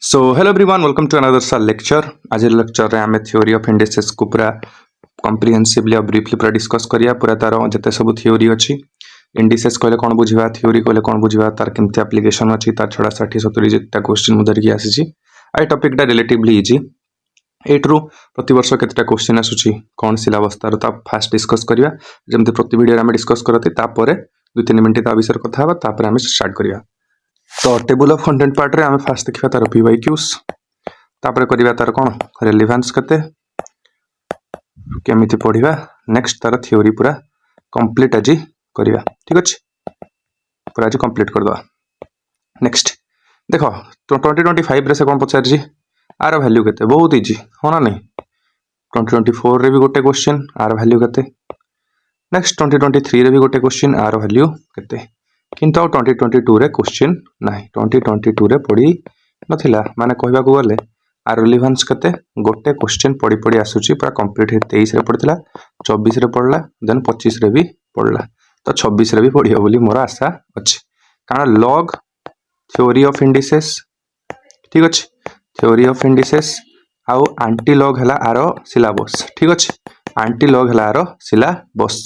So hello everyone welcome to another सा lecture. आज lecture रे आमे थ्योरी ऑफ इंडिसेस को पूरा कॉम्प्रिहेंसिवली और ब्रीफली पूरा डिस्कस करिया। पूरा तार जते सब थ्योरी अछि इंडिसेस कहले कोन बुझिबा, थ्योरी कहले कोन बुझिबा, तार केमते एप्लीकेशन अछि, तार छडा 60 70 जेटा क्वेश्चन मु धरि आसी छी। आई टॉपिक टा रिलेटिवली इजी। एटरू प्रति वर्ष केतेटा क्वेश्चन आसुची, कोन सिलेबस तार ता फास्ट डिस्कस करिया। जेमते प्रति वीडियो रे आमे डिस्कस करते तापरे 2-3 मिनिट ता विषय कथा हबा, तापरे आमे स्टार्ट करिया। तो टेबल ऑफ कंटेंट पार्ट रे आमे फास्ट देखिबा तार पीवाईक्यूज, तापर करिबा तार कोन रेलेवेंस कते, केमिति पढिबा, नेक्स्ट तार थ्योरी पूरा कंप्लीट আজি करिबा। ठीक अछि, पूरा আজি कंप्लीट कर दवा। नेक्स्ट देखो 2025 रे से कोन पचार जी, आर वैल्यू केते, बहुत इजी होना नहीं। 2024 रे भी गोटे क्वेश्चन, आर वैल्यू केते। नेक्स्ट 2023 रे भी गोटे क्वेश्चन, आर वैल्यू केते। किंतु 2022 रे क्वेश्चन नाही, 2022 रे पड़ी नथिला। माने कहबा को गले आर रिलेवेंस कते, गोटे क्वेश्चन पड़ी पड़ी आसुची पूरा कंप्लीट। 23 रे पड़थिला, 24 रे पड़ला, देन 25 रे भी पड़ला, तो 26 रे भी पड़ियो बोली मोर आशा अछि। कारण लॉग थ्योरी ऑफ इंडिसेस, ठीक अछि, थ्योरी ऑफ इंडिसेस आउ एंटी लॉग हला आरो सिलेबस। ठीक अछि, एंटी लॉग हला आरो सिलेबस,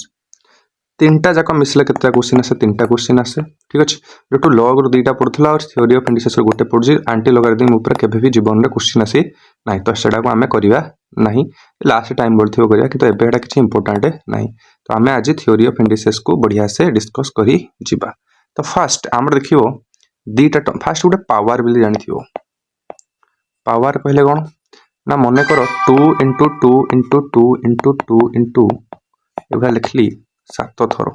तीनटा जाक मिसले केते क्वेश्चन आसे, तीनटा क्वेश्चन आसे। ठीक अछि, जेटु लॉग रो दुईटा पड़थला और थ्योरी ऑफ इंडिसेस रो गोटे पड़जी। एंटी लॉगरिथम ऊपर केबे भी जीवन रे क्वेश्चन आसी नाही, तो सेडा को हमें करिवा नाही, लास्ट टाइम बोलथियो करिया, कि तो एबे एटा किछि इंपोर्टेंट नाही। तो हमें आज थ्योरी ऑफ इंडिसेस को बढ़िया से डिस्कस करी जिबा। तो फर्स्ट हमर देखियो दीटा फर्स्ट गोटे पावर बिली जानिथियो। पावर कहले कोन ना, मने करो 2 * 2 * 2 * 2 * एबा लिखली 7 थरो।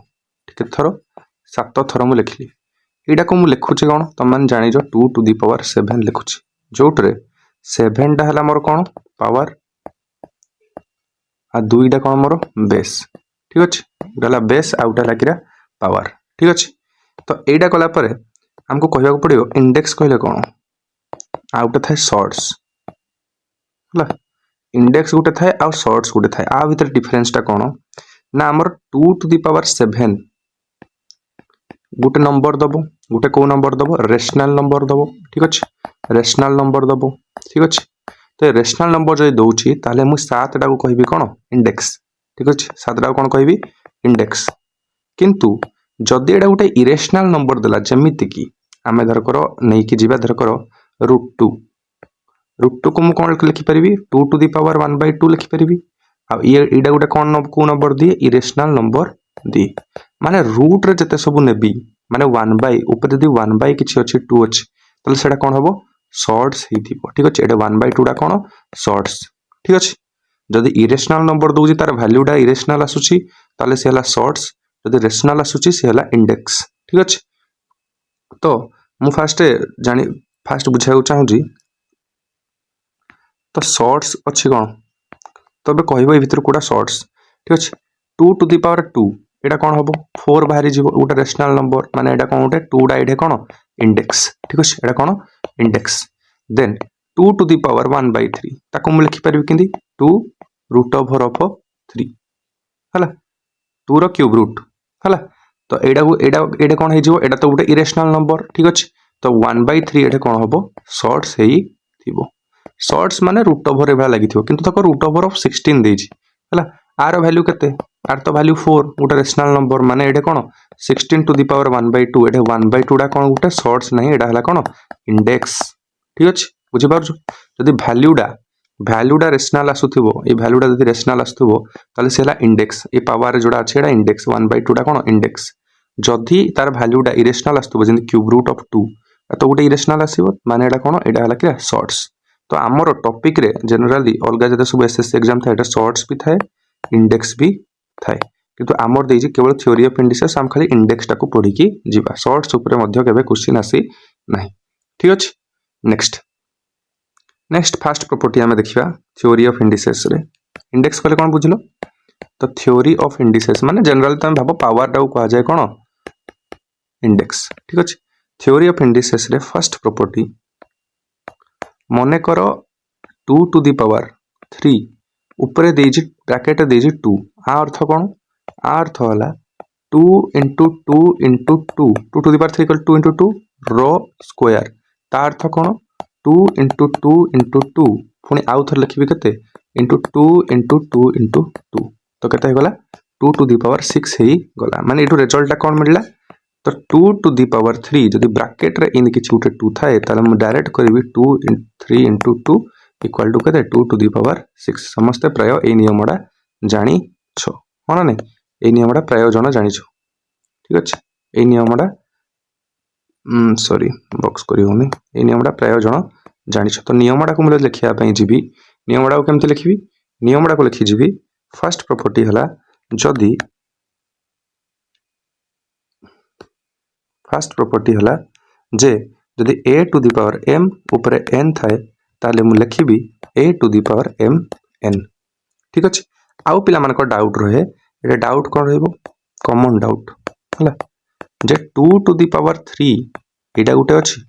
ठीक थरो 7 थरो मु लिखली। एडा को मु लिखुची कोन, तुम मन जानि जो 2 टू द पावर 7 लिखुची, जोटरे 7 टा हला मोर कोन पावर, आ 2 टा कोन मोर बेस। ठीक अछि, गला बेस आउटा लागिरा पावर। ठीक अछि, तो एडा कला परे हमको कहबा को पड़ियो इंडेक्स कहले कोन, आउटा थाए शॉर्ट्स हला। इंडेक्स गुटे थाए आ शॉर्ट्स गुटे थाए, आ भीतर डिफरेंस टा कोन ना, हमर 2 टू द पावर 7 गोटे नंबर दबो, गोटे को नंबर दबो, रेशनल नंबर दबो। ठीक अछि, रेशनल नंबर दबो। ठीक अछि, तो रेशनल नंबर जय दोउची ताले मु 7 टा को कहबी कोन इंडेक्स। ठीक अछि, 7 टा को कोन कहबी इंडेक्स। किंतु जदी एडा गोटे इरेशनल नंबर देला, जेमिति की आमे धर करो नै कि जीवा, धर करो √2, √2 को मु कोन लिखि परिबी 2 टू द पावर 1/2 लिखि परिबी। आ ये एडा गोटे कोन को नंबर दिए, इरेशनल नंबर दिए। माने रूट रे जते सब नेबी, माने 1/, ऊपर यदि 1/ किछि अछि 2 अछि, तले सेडा कोन हबो शॉर्ट्स हिथिबो। ठीक अछि, एडा 1/2 डा कोन शॉर्ट्स। ठीक अछि, जदि इरेशनल नंबर दोउजी तार वैल्यू डा इरेशनल आसुची, ताले से हला शॉर्ट्स, जदि रेशनल आसुची से हला इंडेक्स। ठीक अछि, तो मु फास्ट बुझाउ चाहू जी, तो शॉर्ट्स अछि कोन, तबे कहबो ए भीतर कोडा शॉर्ट्स। ठीक अछि, 2 टू द पावर 2 एडा कोन हबो 4 बाहरी जीवो, गोटे रेशनल नंबर, माने एडा कोन गोटे 2 डा एडे कोन इंडेक्स। ठीक अछि, एडा कोन index. Then 2 to the power 1/3 ताको मु लिखि परिबी किंदी 2 √3 हला, 2 रो क्यूब रूट हला। तो एडा को एडा कोन हे जीवो, एडा तो गोटे इरेशनल नंबर। ठीक अछि, तो 1/3 एडे कोन हबो शॉर्ट्स हेई थिबो। शॉर्ट्स माने √, एभा लागिथिबो, किंतु तको √16 देइछि हला। आर वैल्यू केते, आर तो वैल्यू 4, गोटे रेशनल नंबर, माने एडे कोन 16 टू द पावर 1/2, एडे 1/2 डा कोन गोटे शॉर्ट्स नहीं, एडा हला कोन इंडेक्स। ठीक अछि, बुझि पारछु। जदि वैल्यू डा रेशनल आसुथिबो, ए वैल्यू डा जदि रेशनल आसुथिबो, ताले से हला इंडेक्स। ए पावर जोडा अछि एडा इंडेक्स, 1/2 डा कोन इंडेक्स। जदि तार वैल्यू डा इरेशनल आसुथिबो, जेंति क्यूब रूट ऑफ 2, तो गोटे इरेशनल आसीबो, माने एडा कोन एडा हला कि शॉर्ट्स। तो आमर टॉपिक रे जनरली अलगा जदि सब एसएससी एग्जाम थाए, एडा शॉर्ट्स भी थाए, इंडेक्स भी थाए। किंतु आमर देइछि केवल थ्योरी ऑफ इंडिसेस, हम खाली इंडेक्स टाको पढी की जीवा, शॉर्ट्स ऊपर मध्य केबे क्वेश्चन आसी नाही। ठीक अछि, नेक्स्ट फर्स्ट प्रॉपर्टी हमें देखिबा थ्योरी ऑफ इंडिसेस रे। इंडेक्स कहले कोन बुझिलो, तो थ्योरी ऑफ इंडिसेस माने जनरल तम भाबो पावर टाको कहा जाय कोन इंडेक्स। ठीक अछि, थ्योरी ऑफ इंडिसेस रे फर्स्ट प्रॉपर्टी मने करो 2 टू द पावर 3 ऊपर देइछि ब्रैकेट देइछि 2, आ अर्थ कोन, आ अर्थ होला 2 * 2 * 2 2 टू द पावर 3 = 2 * 2 रो स्क्वायर। ता अर्थ कोन 2 इंटू 2 इंटू 2 पुणी आउ थे लिखी के इंटू 2 इंटू 2 इंटू 2 तो केते गला 2 टू दी पावर 6 ही गला माने एटू रिजल्ट कोन मिलला तो 2 टू दी पावर 3 जदि ब्रैकेट रे इन किछि उठे 2 थाए ताले हम डायरेक्ट करबी 2 3 इंटू 2 इक्वल टू केते 2 टू दी पावर 6 समस्त प्राय ए नियमडा जानी छो होना नै ए नियमडा प्रयोजन जानी छो ठीक अछि ए नियमडा सॉरी बॉक्स करी होनी ए नियमडा प्रयोजन जानी छो तो नियमडा को मुझे लिखिया पई जिबी नियमडा को केमते लिखिबी नियमडा को लिखि जिबी फर्स्ट प्रॉपर्टी हला जदी फर्स्ट प्रॉपर्टी हला जे जदी a to the power m ऊपर n थाए ताले मु लिखिबी a to the power m n ठीक अछि आउ पिला मन को डाउट रहे एटा डाउट कोन रहइबो कॉमन डाउट हला जे 2 टू दी पावर 3 एटा गुटे अछि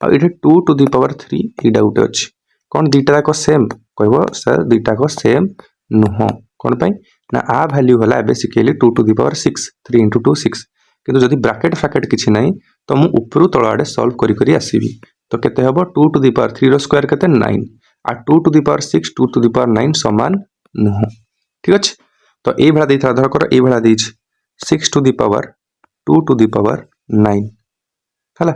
आ एटा 2 टू दी पावर 3 एटा गुटे अछि कोन दीटा को सेम कहबो सर दीटा को सेम नुहो कोन पई ना आ वैल्यू हला basically 2 to the power 6 3 into 2 6 किंतु जदि ब्रैकेट फ्रैकेट किछि नै तो मु ऊपरु तळ आडे सॉल्व करी करी आसीबी तो केते हबो 2 टू दी पावर 3 रो स्क्वायर केते 9 आ 2 to the power 6 2 to the power 9 समान नुहो ठीक अछि तो ए भला देइथा धर कर ए भला देइछ 6 to the power 2 to the power 9 हला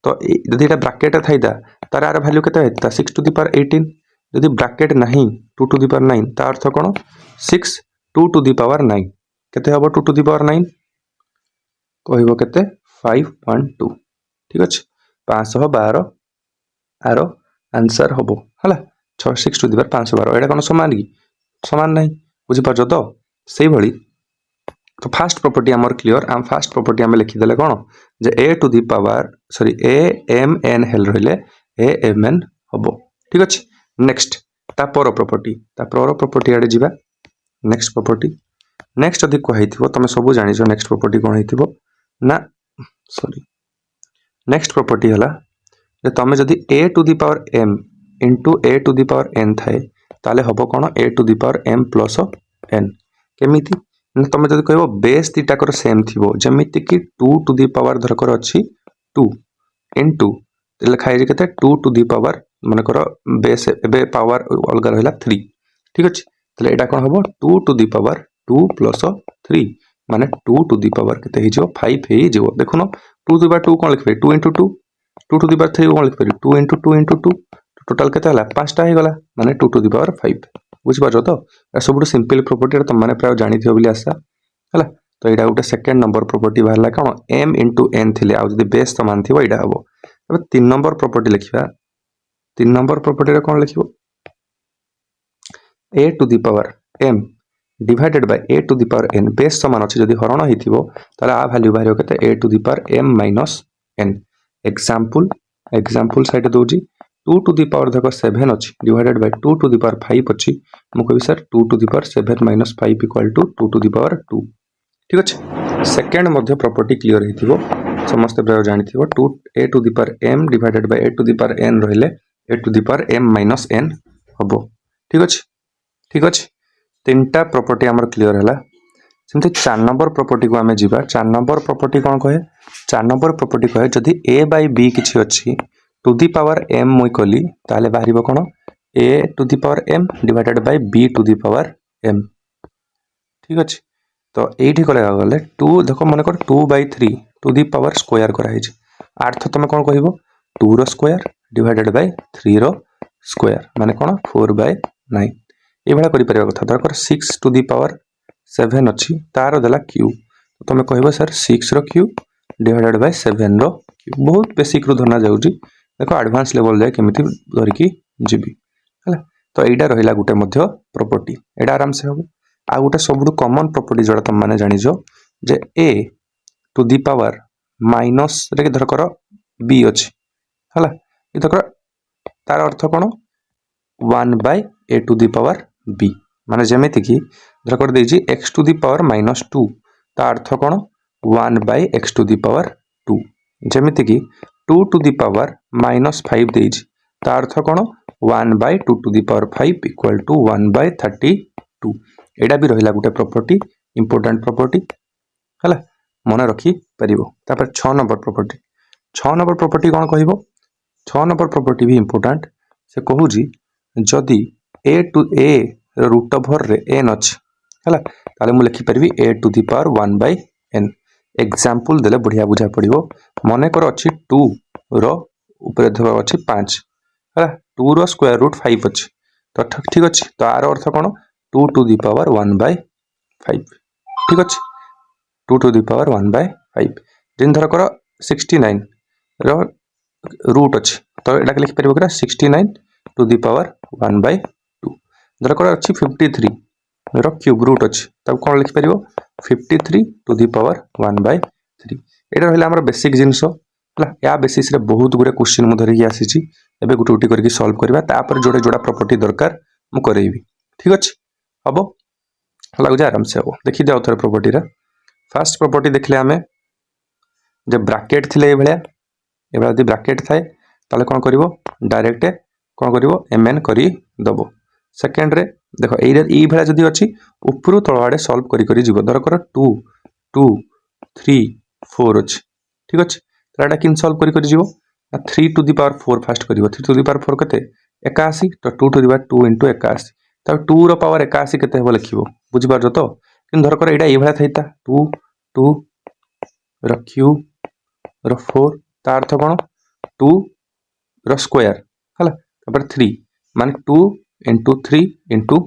तो जदि एटा ब्रैकेट थाइदा तार आर वैल्यू केते हेता 6 टू दी पावर 18 जदि ब्रैकेट नाही 2 टू दी पावर 9 ता अर्थ कोन 6 2 टू दी पावर 9 केते हबो 2 टू दी पावर 9 कहबो केते 5.2 ठीक अछि 512 आरो आंसर हबो हला 6 टू दी पावर 512 एटा कोन समान की समान नाही बुझि पाछो तो सेही भली तो फर्स्ट प्रॉपर्टी हमर क्लियर हम फर्स्ट प्रॉपर्टी हम लिखि देले कोन जे a to the power sorry a m n हेल रहले a m n हबो ठीक अछि नेक्स्ट ता पर प्रॉपर्टी आडे जिबा नेक्स्ट प्रॉपर्टी नेक्स्ट अधिक को हेतिबो तमे सब जानि जो नेक्स्ट प्रॉपर्टी कोन हेतिबो ना सॉरी नेक्स्ट प्रॉपर्टी हला जे तमे जदी a to the power m into a to the power n थाए ताले हबो कोन a to the power m plus n केमिति न तमे जदी कहबो बेस तीटा कर सेम थिबो जेमिति कि 2 टू दी पावर धर कर अछि 2 into लिखाइ जे केते 2 टू दी पावर माने कर बेस एबे पावर अलग रहला 3 ठीक अछि तले एटा कोन हबो 2 टू दी पावर 2 प्लस 3 माने 2 टू दी पावर केते हि जो 5 हे जो देखुनो 2 टू दी पावर 2 कोन लिखबे 2 into 2 2 टू दी पावर 3 कोन लिखबे 2 into 2 into 2 टोटल केते हला 5 टा हे गला माने 2 टू दी पावर 5 बुझ पाछो तो ए सबुट सिंपल प्रॉपर्टी त माने प्राय जानि थियो बिली आशा हला तो एटा उटे सेकंड नंबर प्रॉपर्टी बाहरला कोन m into n थिले आ जदी बेस समान थिबो एटा हबो अब 3 नंबर प्रॉपर्टी लिखिबा 3 नंबर प्रॉपर्टी रे कोन लिखिबो a to the power m divided by a to the power n base समान अछि जदी हरण हिथिबो ताला आ वैल्यू बाहिरो केते a to the power m minus n example side दोजी 2 टू दी पावर देखो 7 अछि divided by 2 to the power 5 अछि मु कहबी sir 2 to the power 7 minus 5 equal to 2 to the power 2 ठीक अछि सेकंड मध्य प्रॉपर्टी क्लियर हिथिबो समस्त प्राय जानिथिबो 2 a to the power m divided by a to the power n रहले a to the power m minus n हबो ठीक अछि तीनटा प्रॉपर्टी हमर क्लियर हला सेमते 4 नंबर प्रॉपर्टी को हमें जीवा 4 नंबर प्रॉपर्टी कोन कहे 4 नंबर प्रॉपर्टी कहे जदी a by b किछि अछि टू दी पावर m मुई कली ताले बाहरिबो कोन a to the power m divided by b to the power m ठीक अछि तो एठी कले गले 2 देखो माने कर 2 by 3 to the power square करा हिज अर्थ तमे कोन कहिबो 2 रो स्क्वायर डिवाइडेड बाय 3 रो स्क्वायर माने कोन 4 by 9 ए भला करि परिबा कथा धर 6 टू दी पावर 7 अछि तार देला क्यू तो तमे कहबो सर 6 रो क्यू डिवाइडेड बाय 7 रो क्यू बहुत बेसिक रो धरना जाउजी देखो एडवांस लेवल जाय केमिति धरकी जीबी हला तो एडा रहिला गुटे मध्य प्रॉपर्टी एडा आराम से हो आ गुटे सबडु कॉमन प्रॉपर्टी जोडा तम माने जानि जो जे a to the power minus रे धर कर b अछि हला इ धर तार अर्थ कोन 1 by a to the power b माने जेमिति कि धर कर देजी x टू दी पावर -2 ता अर्थ कोन 1 by x to the power 2 जेमिति कि 2 टू दी पावर -5 देजी ता अर्थ कोन 1 by 2 to the power 5 equal to 1 by 32 एडा भी रहिला गुटे प्रॉपर्टी इंपोर्टेंट प्रॉपर्टी हला मने रखी परिबो तापर 6 नंबर प्रॉपर्टी कोन कहिबो 6 नंबर प्रॉपर्टी भी इंपोर्टेंट से कहूँ जदि a to a root over रे n अच्छी है ताले मुझे लिखिपारि a to the power 1 by n example देले बढ़िया बुझा पड़ो मनकर अच्छी 2 रे अच्छी 5 है 2 रो स्क्वायर रूट 5 अच्छी तो ठीक अच्छे तो आर अर्थ कौन 2 टू दी पावर 1 by 5 ठीक अच्छे 2 टू दी पावर 1 by 5 जिन धरकर 69 रो रूट अच्छी तो यहाँ लिखिपर 69 टू दी पावर 1 by 2 धरकर अच्छी 53 रो क्यूब रूट अच्छी तब कौन लिखिपर 53 टू दी पावर 1 by 3 यहाँ रहा बेसिक जिनस या बेसिस रे बहुत गुड़े क्वेश्चन मुझे धरिकी आसी एबे गुटे गुटे करके सॉल्व करबा तापर जोड़े जोड़ा प्रॉपर्टी दरकार मु करेबी ठीक अच्छे हम लगुच आराम से हम देखी दिया थोड़े प्रॉपर्टी रे फर्स्ट प्रॉपर्टी देखले आमे जब ब्रैकेट थिले ए भलिया एबा यदि ब्रैकेट थाए ताले कोन करिवो डायरेक्ट कोन करिवो mn करी दबो सेकंड रे देखो एई भलिया जदी अछि ऊपरु तळ आडे सॉल्व करी करी जीवो धर कर 2 2 3 4 अछि ठीक अछि ताडा किन सॉल्व करी करी जीवो 3 टू दी पावर 4 फास्ट करिवो 3 टू दी पावर 4 कते 81 तो 2 टू दी पावर 2 into 81 तब 2 रो पावर 81 केते हेबो लिखिवो बुझि पारजो तो किन धर कर एडा ए भलिया थैता 2 2 रो क्यूब रो 4 ता अर्थ कोन 2 रो स्क्वायर हला तपर 3 माने 2 into 3 into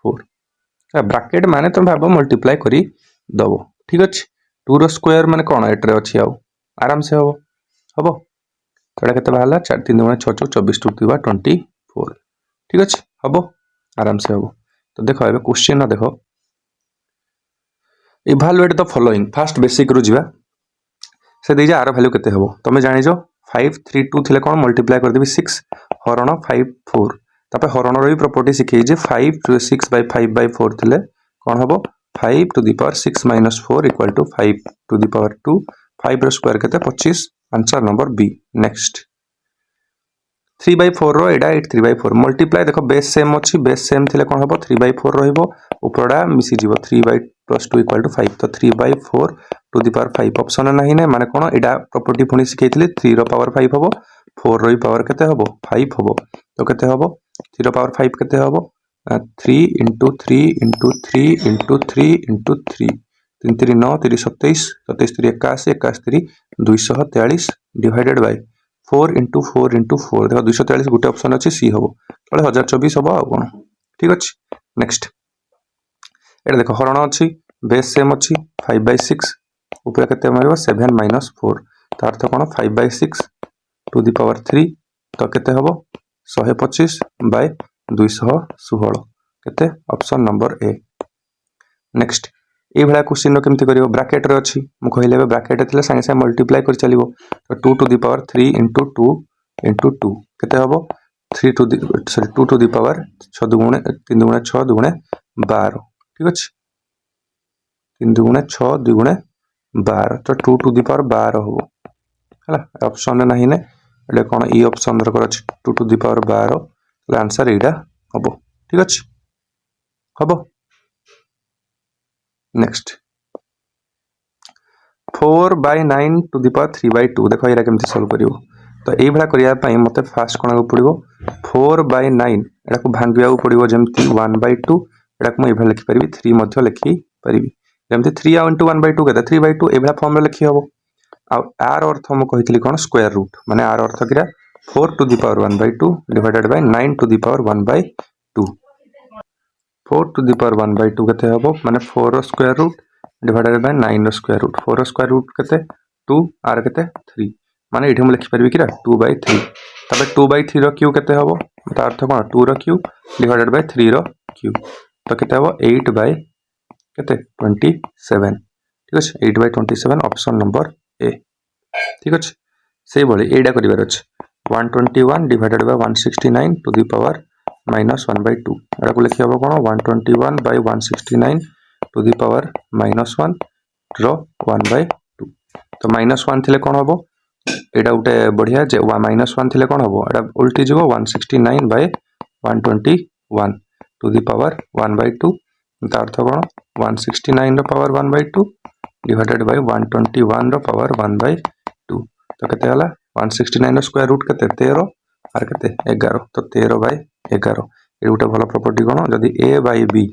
4 ब्रैकेट माने तुम भाबो मल्टीप्लाई करी दबो ठीक अछि 2 रो स्क्वायर माने कोन एटरे अछि आउ आराम से हबो तडा केते बाहला 4 3 गुणे 6 24 टू दिबा 24 ठीक अछि हबो आराम से हबो तो देखो एबे क्वेश्चन ना देखो evaluate the following first basic रु जिबा से देजा आर वैल्यू केते हबो तमे जानि जो 5 3 2 थिले कोन मल्टीप्लाई कर देबी 6 हरण 5 4 तापे हरण रो भी प्रॉपर्टी सिखै जे 5 to 6 by 5 by 4 थिले कोन हबो 5 to the power 6 minus 4 equal to 5 to the power 2 5 रो स्क्वायर केते 25 answer number B next 3 by 4 रो एडा 8 3 by 4 मल्टीप्लाई देखो बेस सेम अछि बेस सेम थिले कोन हबो 3 by 4 रहिबो उपरडा मिसी जीवो 3 by plus 2 equal to 5 तो 3 by 4 to the power 5 option नहीं ना माने कोन एडा प्रॉपर्टी पुनी सिखैथिले 3 रो पावर 5 हबो 4 रो पावर केते हबो 5 हबो तो केते हबो 3 रो पावर 5 केते हबो 3 into 3 into 3 into 3 into 3 3 3 9 3 27 27 3 81 81 3 243 divided by 4 into 4 into 4 देखो 243 गुटे ऑप्शन अछि सी हबो तले 1024 हबो आ कोन ठीक अछि नेक्स्ट एटा देखो हरण अछि बेस सेम अछि 5 by 6 ऊपर केते मारिबो 7 minus 4 त अर्थ कोन 5 by 6 टू दी पावर 3 तो केते हबो 125 by 216 केते ऑप्शन नंबर ए नेक्स्ट ए भला क्वेश्चन केमति करिवो ब्रैकेट रे अछि मु कहिले ब्रैकेट थिले संगे संगे मल्टीप्लाई कर चलिवो तो 2 to the power 3 into 2 into 2 केते हबो 3 to the sorry 2 to the power 6 दुगुणे 3 दुगुणे 6 दुगुणे 12 ठीक अछि 3 दुगुणे 6 दुगुणे 12 तो 2 टू दी पावर 12 हो हला ऑप्शन नहीं ने एले कोन ई ऑप्शन दर कर 2 टू दी पावर 12 ले आंसर एडा हबो ठीक अछि हबो next 4 by 9 to the power 3 by 2 देखो एरा केमति सॉल्व करिवो तो एई भला करिया पई मते फास्ट कोन को पड़िवो 4 by 9 एडा को भांगिया को पड़िवो जेमति 1 by 2 एडा को एभला लिखि परिबी 3 मध्ये लिखि परिबी जेमति 3 into 1 by 2 केते 3 by 2 एभला फॉर्म रे लिखि हबो आर अर्थ हम कहितली कोन स्क्वायर रूट माने आर अर्थ किरा 4 to the power 1 by 2 divided by 9 to the power 1 by 2 4 to the power 1 by 2 केते हबो माने 4 रो स्क्वायर रूट डिवाइडेड बाय 9 रो स्क्वायर रूट 4 रो स्क्वायर रूट केते 2 आर केते 3 माने एठी हम लिखि परबी किरा 2 by 3 तबे 2 by 3 रो क्यूब केते हबो त अर्थ कोन 2 रो क्यूब डिवाइडेड बाय 3 रो क्यूब तो केते हबो 8 by केते 27 ठीक अछि 8 by 27 ऑप्शन नंबर ए ठीक अछि से बोली एडा करिवार अछि 121 divided by 169 to the power -1 by 2 एडा को लिखि हबो कोन 121 by 169 टू दी पावर -1 रो 1 by 2 तो -1 थिले कोन हबो एडा उटे बढ़िया जे -1 थिले कोन हबो एडा उल्टी जीवो 169 by 121 to the power 1 by 2 ता अर्थ कोन 169 रो पावर 1 by 2 डिवाइडेड बाय 121 रो पावर 1 by 2 तो केते हला 169 स्क्वायर रूट के 13 आर के 11 तो 13/11 ये गोटे भल प्रॉपर्टी कौन जदि a by b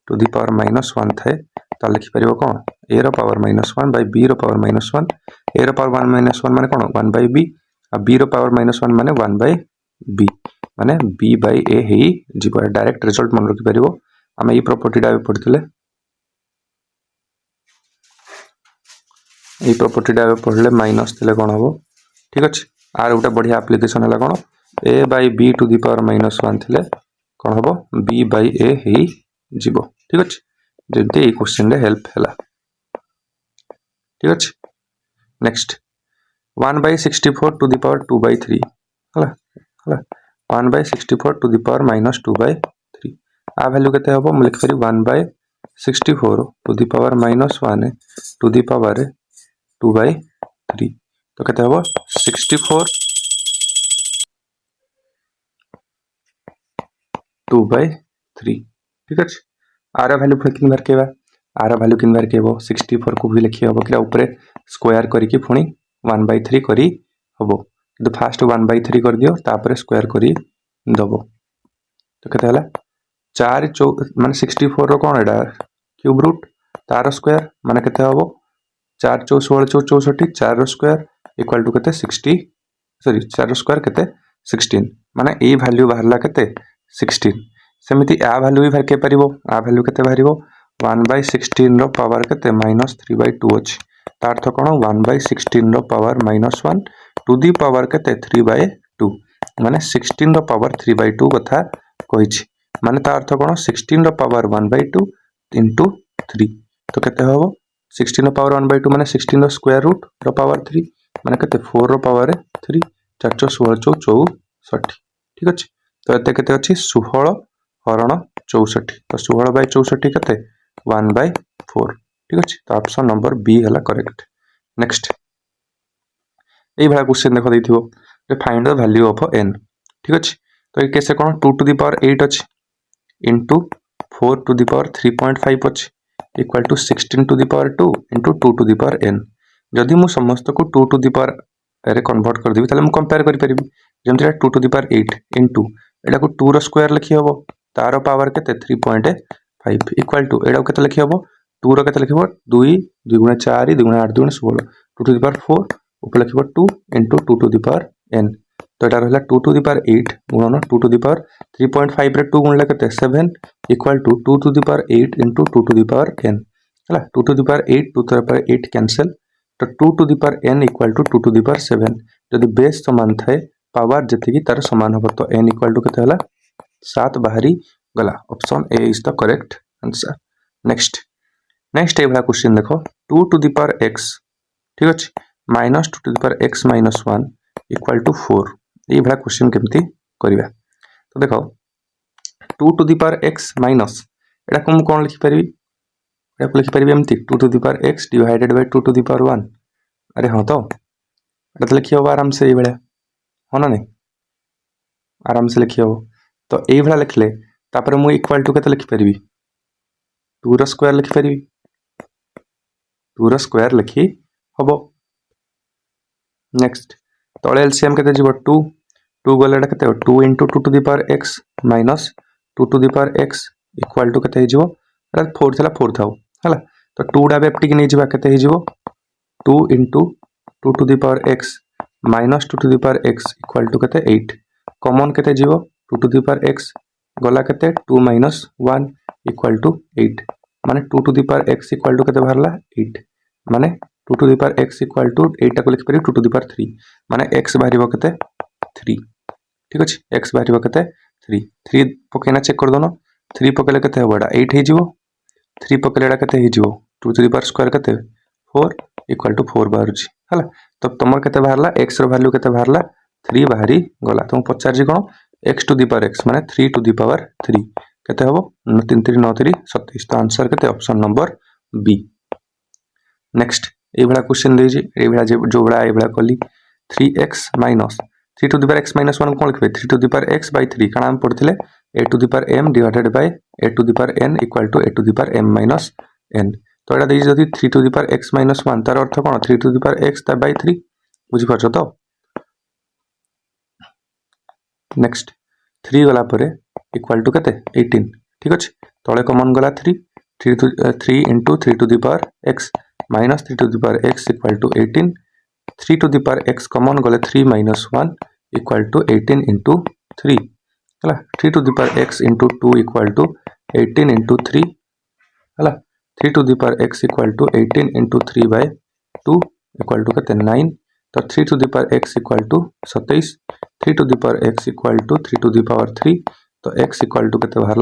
to the power -1 थाए तो लिखिपर कौन a रो पावर -1 बाय b रो पावर -1 a रो पावर -1 माने कौन 1/b आ b रो पावर -1 माने 1/b माने b बाय a ही जीव डायरेक्ट रिजल्ट मन रखि परिबो आमे ई प्रॉपर्टी डा पढ़िथिले এই প্রপার্টিটা পড়লে মাইনাস দিলে কোন হবো ঠিক আছে আর গোটা বড়িয়া আপ্লিকেশন হলা কোন a by b to the power -1 থিলে কোন হবো b বাই a হেই ଯିବ ঠিক আছে যেমতি এই কোশ্চেন রে হেল্প হেলা ঠিক আছে নেক্সট 1/64 টু দি পাওয়ার 2/3 হলা হলা 1/64 two the power -2/3 uh value केते हबो हम लिख फेरी 1/64 to the power -1 to the power 2/3 तो कहते हैं 64 2/3 ठीक है आर वैल्यू पुणी किन बार केबा आर वैल्यू किन बार केबो 64 को भी लिखि हबो कि ऊपर स्क्वायर करिकि पुणी 1/3 करी हबो तो फास्ट 1/3 कर दियो तापर स्क्वायर करी दबो तो कहते हला 4 माने 64 रो कोन एडा क्यूब रूट तार स्क्वायर माने कहते हबो 4 × 16 = 64 4 रो स्क्वायर इक्वल टू केते 60 सॉरी 4 रो स्क्वायर केते 16 माने ए वैल्यू बाहरला केते 16 सेमिति आ वैल्यू भी बाहर के परिबो आ वैल्यू केते बाहरिबो 1/16 रो पावर केते -3/2 अछि तार अर्थ कोन 1/16 रो पावर -1 टू दी पावर केते 3/2 माने 16 रो पावर 3/2 कथा कहिछि माने तार अर्थ कोन 16 रो पावर 1/2 * 3 तो केते होबो 16 रो पावर 1/2 माने 16 रो स्क्वायर रूट रो पावर 3 माने केते 4 रो पावर 3 4 × 16 = 64 ठीक अछि तो एते केते अछि 16 हरण 64 तो 16/64 केते 1/4 ठीक अछि तो ऑप्शन नंबर बी हला करेक्ट नेक्स्ट ए भाया क्वेश्चन देखो दैथिबो जे find the value of n ठीक अछि तो ए केसे कोन 2 टू द पावर 8 अछि इनटू 4 टू द पावर 3.5 अछि equal to 16 to the power 2 into 2 to the power n जदि मु समस्त को 2 टू द पावर रे कन्वर्ट कर देबी ताले मु कंपेयर करि परिबी जेमति 2 टू द पावर 8 इनटू एडा को 2 रो स्क्वायर लिखि हबो तारो पावर केते 3.5 इक्वल टू एडा केते लिखि हबो 2 रो केते लिखिबो 2 2 * 4 2 * 8 2 * 16 2 टू द पावर 4 ऊपर लिखिबो 2 into 2 to the power n तो एटा रहला 2 टू द पावर 8 गुणन 2 टू द पावर 3.5 रे 2 गुणले केते 7 equal to 2 to the power 8 into 2 to the power n हला 2 to the power 8 2 to the power 8 cancel तो 2 to the power n equal to 2 to the power 7 जदि base समान थाए power जति की तार समान हो तो n इक्वल टू केते हला 7 बाहरी गला option A is the correct answer next next ए वाला क्वेश्चन देखो 2 टू द पावर x ठीक अछि -2 to the power x - 1 equal to 4 ए वाला क्वेश्चन केमती करिवा तो देखो 2 to the power x minus एटा कोन कोन लिखि परिबी एटा को लिखि परिबी एमती 2 to the power x divided by 2 to the power 1 अरे हां तो एटा तो लिखि हो आराम से ए बेले हो ना नहीं आराम से लिखि हो तो ए वाला लिखले तापर मु इक्वल टू केते लिखि परिबी 2 रो स्क्वायर लिखि परिबी 2 रो स्क्वायर लिखि हबो नेक्स्ट तळे एलसीएम केते जीवो 2 2 गलेडा केते 2 * 2 to the power x minus 2 to the power x equal to केते जीवो एटा 4 थला 4 थाउ हला तो 2 डा बेपटी कि नै जीवा केते हे जीवो 2 * 2 to the power x minus 2 to the power x equal to केते 8 कॉमन केते जीवो 2 टू द पावर x गला केते 2 - 1 इक्वल टू 8 माने 2 to the power x equal to केते बाहरला 8 माने 2 to the power x equal to 8 को लिख परि 2 टू द पावर 3 माने x बाहरिबो केते 3 ठीक अछि x बाहरिबो केते 3 3 पकेना चेक कर दोनो 3 पकेले केते होबडा 8 हे जीवो 3 पकेलेडा केते हे जीवो 2 टू द पावर स्क्वायर केते 4 इक्वल टू 4 बाहरछि हला तो तमर केते बाहरला x रो वैल्यू केते बाहरला 3 बाहरी गला तो पचार जी कोन x to the power x माने 3 टू द पावर 3 केते हबो 3 3 9 3 27 तो आंसर केते ऑप्शन नंबर बी नेक्स्ट ए वाला क्वेश्चन दे जे ए वाला जो बड़ा ए वाला कली 3x minus 3 to the power x - 1 कोन लिखबे 3 टू द पावर x / 3 काना हम पढथिले a to the power m divided by a to the power n equal to a to the power m minus n तो एटा दे जदी 3 to the power x - 1 तार अर्थ कोन 3 to the power x / 3 बुझि परछो तो next 3 गला परे इक्वल टू केते 18 ठीक अच्छे तले कमन गला 3 into 3 to the power x minus 3 to the power x equal to 18 3 to the power x common गले 3 माइनस 1 इक्वल टू 18 इंटू 3 है 3 to the power x into 2 equal to 18 into 3 है 3 to the power x equal to 18 into 3 by 2 equal to के 9 तो 3 to the power x equal to 27 3 to the power x equal to 3 to the power 3 तो x equal to के बाहर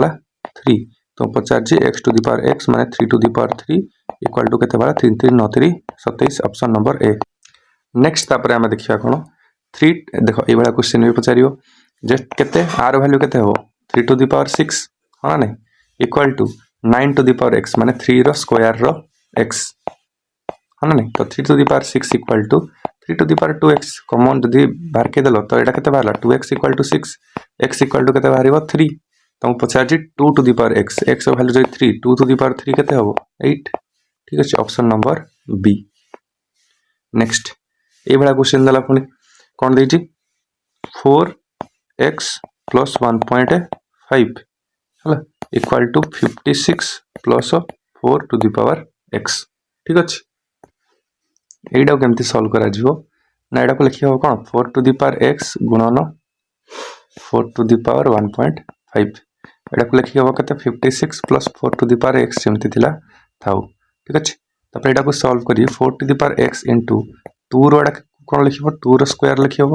3 तो पचार x to the power x माने 3 to the power 3 equal to के बाहर 3 3 9 3 27 ऑप्शन नंबर ए। नेक्स्ट तापर आम देखिया कौन 3 देख ये क्वेश्चन भी पचार जे केते आर वैल्यू केते हो 3 टू दी पावर 6 हाँ नहीं equal to 9 to the power x माने 3 रो स्क्वायर रो एक्स हाँ नहीं तो 3 to the power 6 equal to 3 to the power 2x common जदि बाहर के देलो तो एटा केते बाहरला 2x equal to 6 x equal to केते बाहरिबो 3 तो पचार 2 to the power x x value जदि 3 2 टू दी पावर 3 केते हबो 8 ठीक अछि ऑप्शन नंबर बी। नेक्स्ट ए बडा क्वेश्चन दला पुनी कोन देछि 4x प्लस 1.5 हला equal to 56 plus 4 to the power x ठीक अछि एटा केमती सॉल्व करा जिवो ना एटा को लिखियो कोन 4 टू दी पावर x गुणन 4 टू दी पावर 1.5 एटा को लिखियो कते 56 plus 4 to the power x जेमती थिला थाउ ठीक अछि तपर एटा को सॉल्व करी 4 to the power x into 2 रो एटा कोन लिखियो 2 रो स्क्वायर लिखियो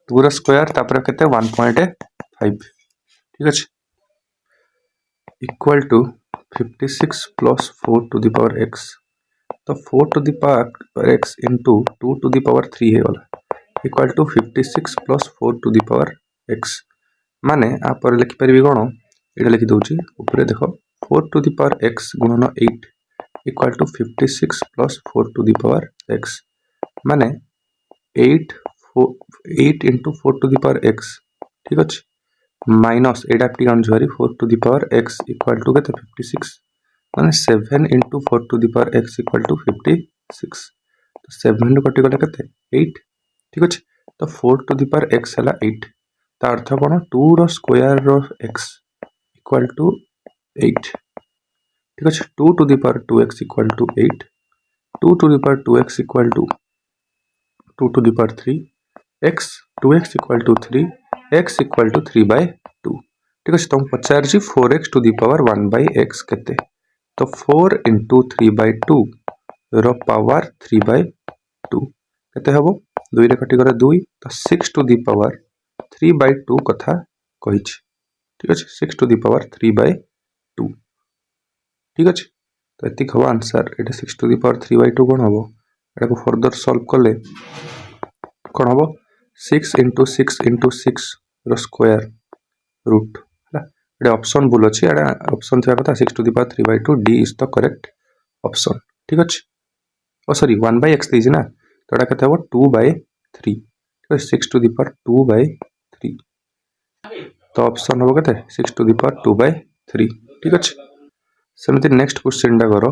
2 रो स्क्वायर तपर केते 1.5 ठीक अछि equal to 56 plus 4 to the power x तो 4 to the power x into 2 to the power 3 है वाला equal to 56 plus 4 to the power x माने आप पर लिखि परिबी कोन एटा लिखि दोछि ऊपर देखो 4 टू दी पावर x गुणन 8 equal to 56 plus 4 to the power x माने 8 into 4 to the power x ठीक अछि माइनस एटा टी अनजुरी 4 to the power x equal to केते 56 माने 7 into 4 to the power x equal to 56 तो 7 कटि गला केते 8 ठीक अछि तो 4 टू दी पावर x हला 8 ता अर्थ कोन 2 रो स्क्वायर रो x इक्वल टू 8 ठीक अछि 2 to the power 2x equal to 8 2 to the power 2x equal to 2 to the power 3 x 2x equal to 3 x equal to 3 by 2 ठीक अछि तो पचार जी 4x to the power 1 by x केते तो 4 into 3 by 2 रो power 3 by 2 केते हबो 2 रे कटि गरे 2 तो 6 टू दी पावर 3 बाय 2 कथा कहिछि ठीक अछि 6 टू दी पावर 3 बाय 2 ठीक अछि तो एति खबो आंसर एटा 6 टू दी पावर 3 बाय 2 कोन हबो एटा को फर्दर सॉल्व करले कोन हबो 6 इंटू 6 इंटू 6 रो स्क्वायर रूट एटा ऑप्शन भूल अछि एटा ऑप्शन थिया कथा 6 to the power 3 by 2 D is the correct option ठीक अछि oh sorry 1 by x this ना तो एटा कते हबो 2 बाय 3 तो 6 टू दी पावर 2 बाय 3 तो ऑप्शन हबो कते 6 टू दी पावर 2 बाय 3 ठीक अछि सेमति नेक्स्ट क्वेश्चन डा करो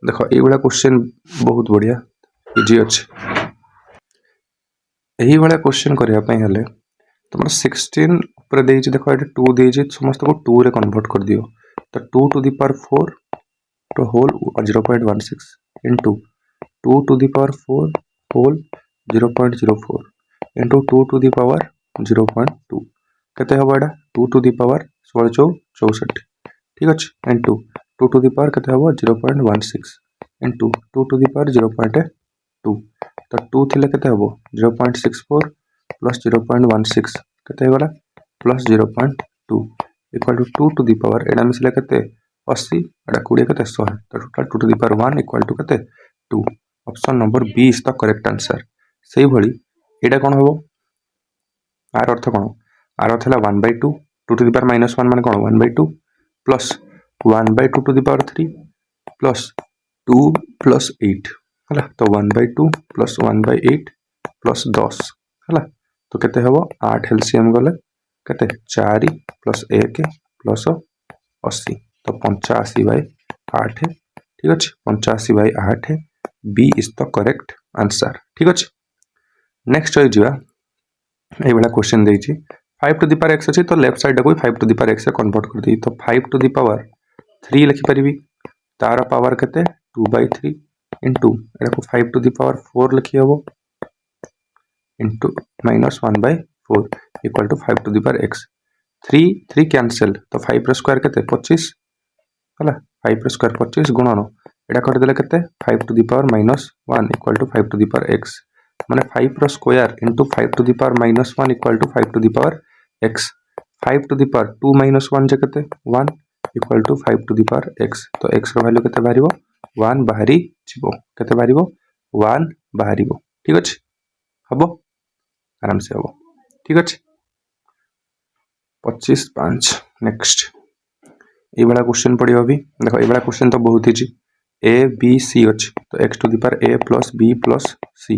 देखो ए वाला क्वेश्चन बहुत बढ़िया इजी अछि एही वाला क्वेश्चन करिया पई हले तुम 16 ऊपर दे देखो ये 2 दे समस्त को 2 रे कन्वर्ट कर दियो तो 2 टू दी पावर 4 तो whole 0.16 into 2 to the power 4 whole 0.04 into 2 to the power 0.2 केते हबो एडा 2 टू दी पावर 16 64 ठीक अछि इनटू 2 टू दी पावर केते हबो 0.16 इनटू 2 टू दी पावर 0.2 तो 2 थिले केते हबो 0.64 प्लस 0.16 केते गला plus 0.2 equal to 2 to the power एडा मिसले केते 80 एडा 20 केते 100 तो total 2 to the power 1 equal to केते 2 option number B is the correct answer सेही भली एडा कोन हबो आर अर्थ कोन आर अर्थ हला 1/2 2 टू दी पावर -1 माने कोन 1/2 plus 1/2 to the power 3 plus 2 plus 8 हला तो 1/2 प्लस 1/8 प्लस 10 हला तो केते हबो 8 एलसीएम गले केते 4 प्लस 1 प्लस 80 तो 85/8 ठीक अछि 85/8 B is the correct answer ठीक अछि नेक्स्ट होई जिवा ए बडा क्वेश्चन देछि 5 टू द पावर x अच्छी तो लेफ्ट साइड को 5 टू द पावर x से कन्वर्ट कर दी तो 5 टू द पावर 3 लिखिपारि तार पावर केते 2/3 इंटू एटा को 5 टू द पावर 4 लिखि हबो into minus 1/4 equal to 5 to the power x 3 cancel तो 5 रो स्क्वायर केते 25 हला 5 रो स्क्वायर 25 गुणन एटा कर देले केते 5 to the power -1 equal to 5 to the power x माने 5 रो square into 5 to the power -1 equal to 5 to the power x 5 to the power 2 - 1 जे केते 1 equal to 5 to the power x तो x रो वैल्यू केते बाहरिबो 1 बाहरी जिवो केते बाहरिबो 1 बाहरिबो ठीक अछि हबो आराम से हबो ठीक अछि 25/5 नेक्स्ट ए वाला क्वेश्चन पड़ियो अभी देखो ए वाला क्वेश्चन तो बहुत इजी a b c अछि तो x to the power a plus b plus c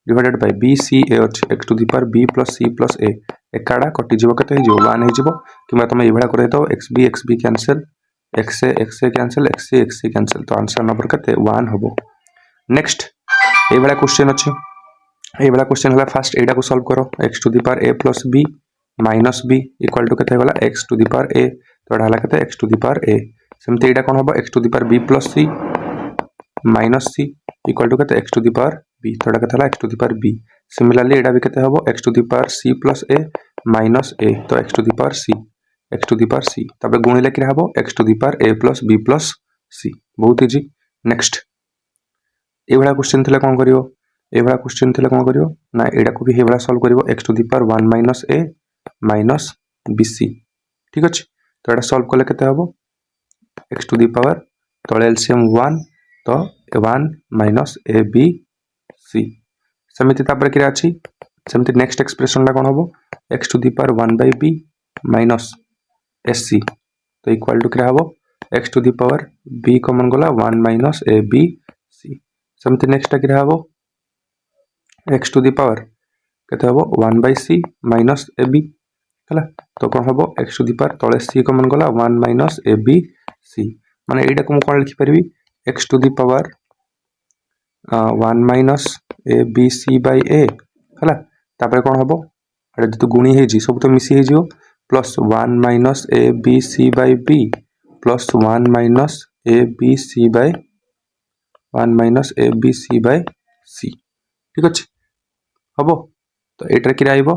divided by b c a अछि x to the power b plus c plus a एकाडा कटि जिवो केते हे जिवो 1 हे जिवो किबा तमे ए वाला करे तो xb cancel x a cancel x c cancel तो आंसर नंबर केते 1 हबो नेक्स्ट ए वाला क्वेश्चन अछि ए वाला क्वेश्चन हला फर्स्ट एडा को सॉल्व करो x to the power a plus b minus b equal to केते होला x to the power a तो एडा हला केते x to the power a सेमते एडा कोन हबो x to the power b plus c minus c equal to केते x to the power b तो एडा केते होला x to the power b similarly एडा भी केते हबो x to the power c plus a minus a तो x to the power c x to the power c तबे गुणिले कि हबो x to the power a plus b plus c बहुत इजी नेक्स्ट ए वाला क्वेश्चन थिला कोन करियो ए वाला क्वेश्चन थिला कोन करियो ना एडा को भी हे वाला सॉल्व करियो x to the power 1 minus a minus bc ठीक अछि तो एडा सॉल्व करले केते हबो x टू द पावर तळे एलसीएम 1 तो 1 माइनस a b c समिति तापर किरा अछि समिति नेक्स्ट एक्सप्रेशन ला कोन हबो x to the power 1/b minus sc तो इक्वल टू किरा हबो x to the power b common गला 1 माइनस a b c समिति नेक्स्ट किरा हबो x टू द पावर केते हबो 1/c माइनस ab हला तो कोन हबो x टू द पावर तळे c कॉमन गला 1 माइनस ab c माने एडा को कोन लिखि परबी x to the power 1 minus abc/a हला तापर कोन हबो एडा जतो गुणी हे जी सब तो मिसी हे जियो plus 1 minus abc/b plus 1 minus abc/c ठीक अछि हबो तो एटर कि आइबो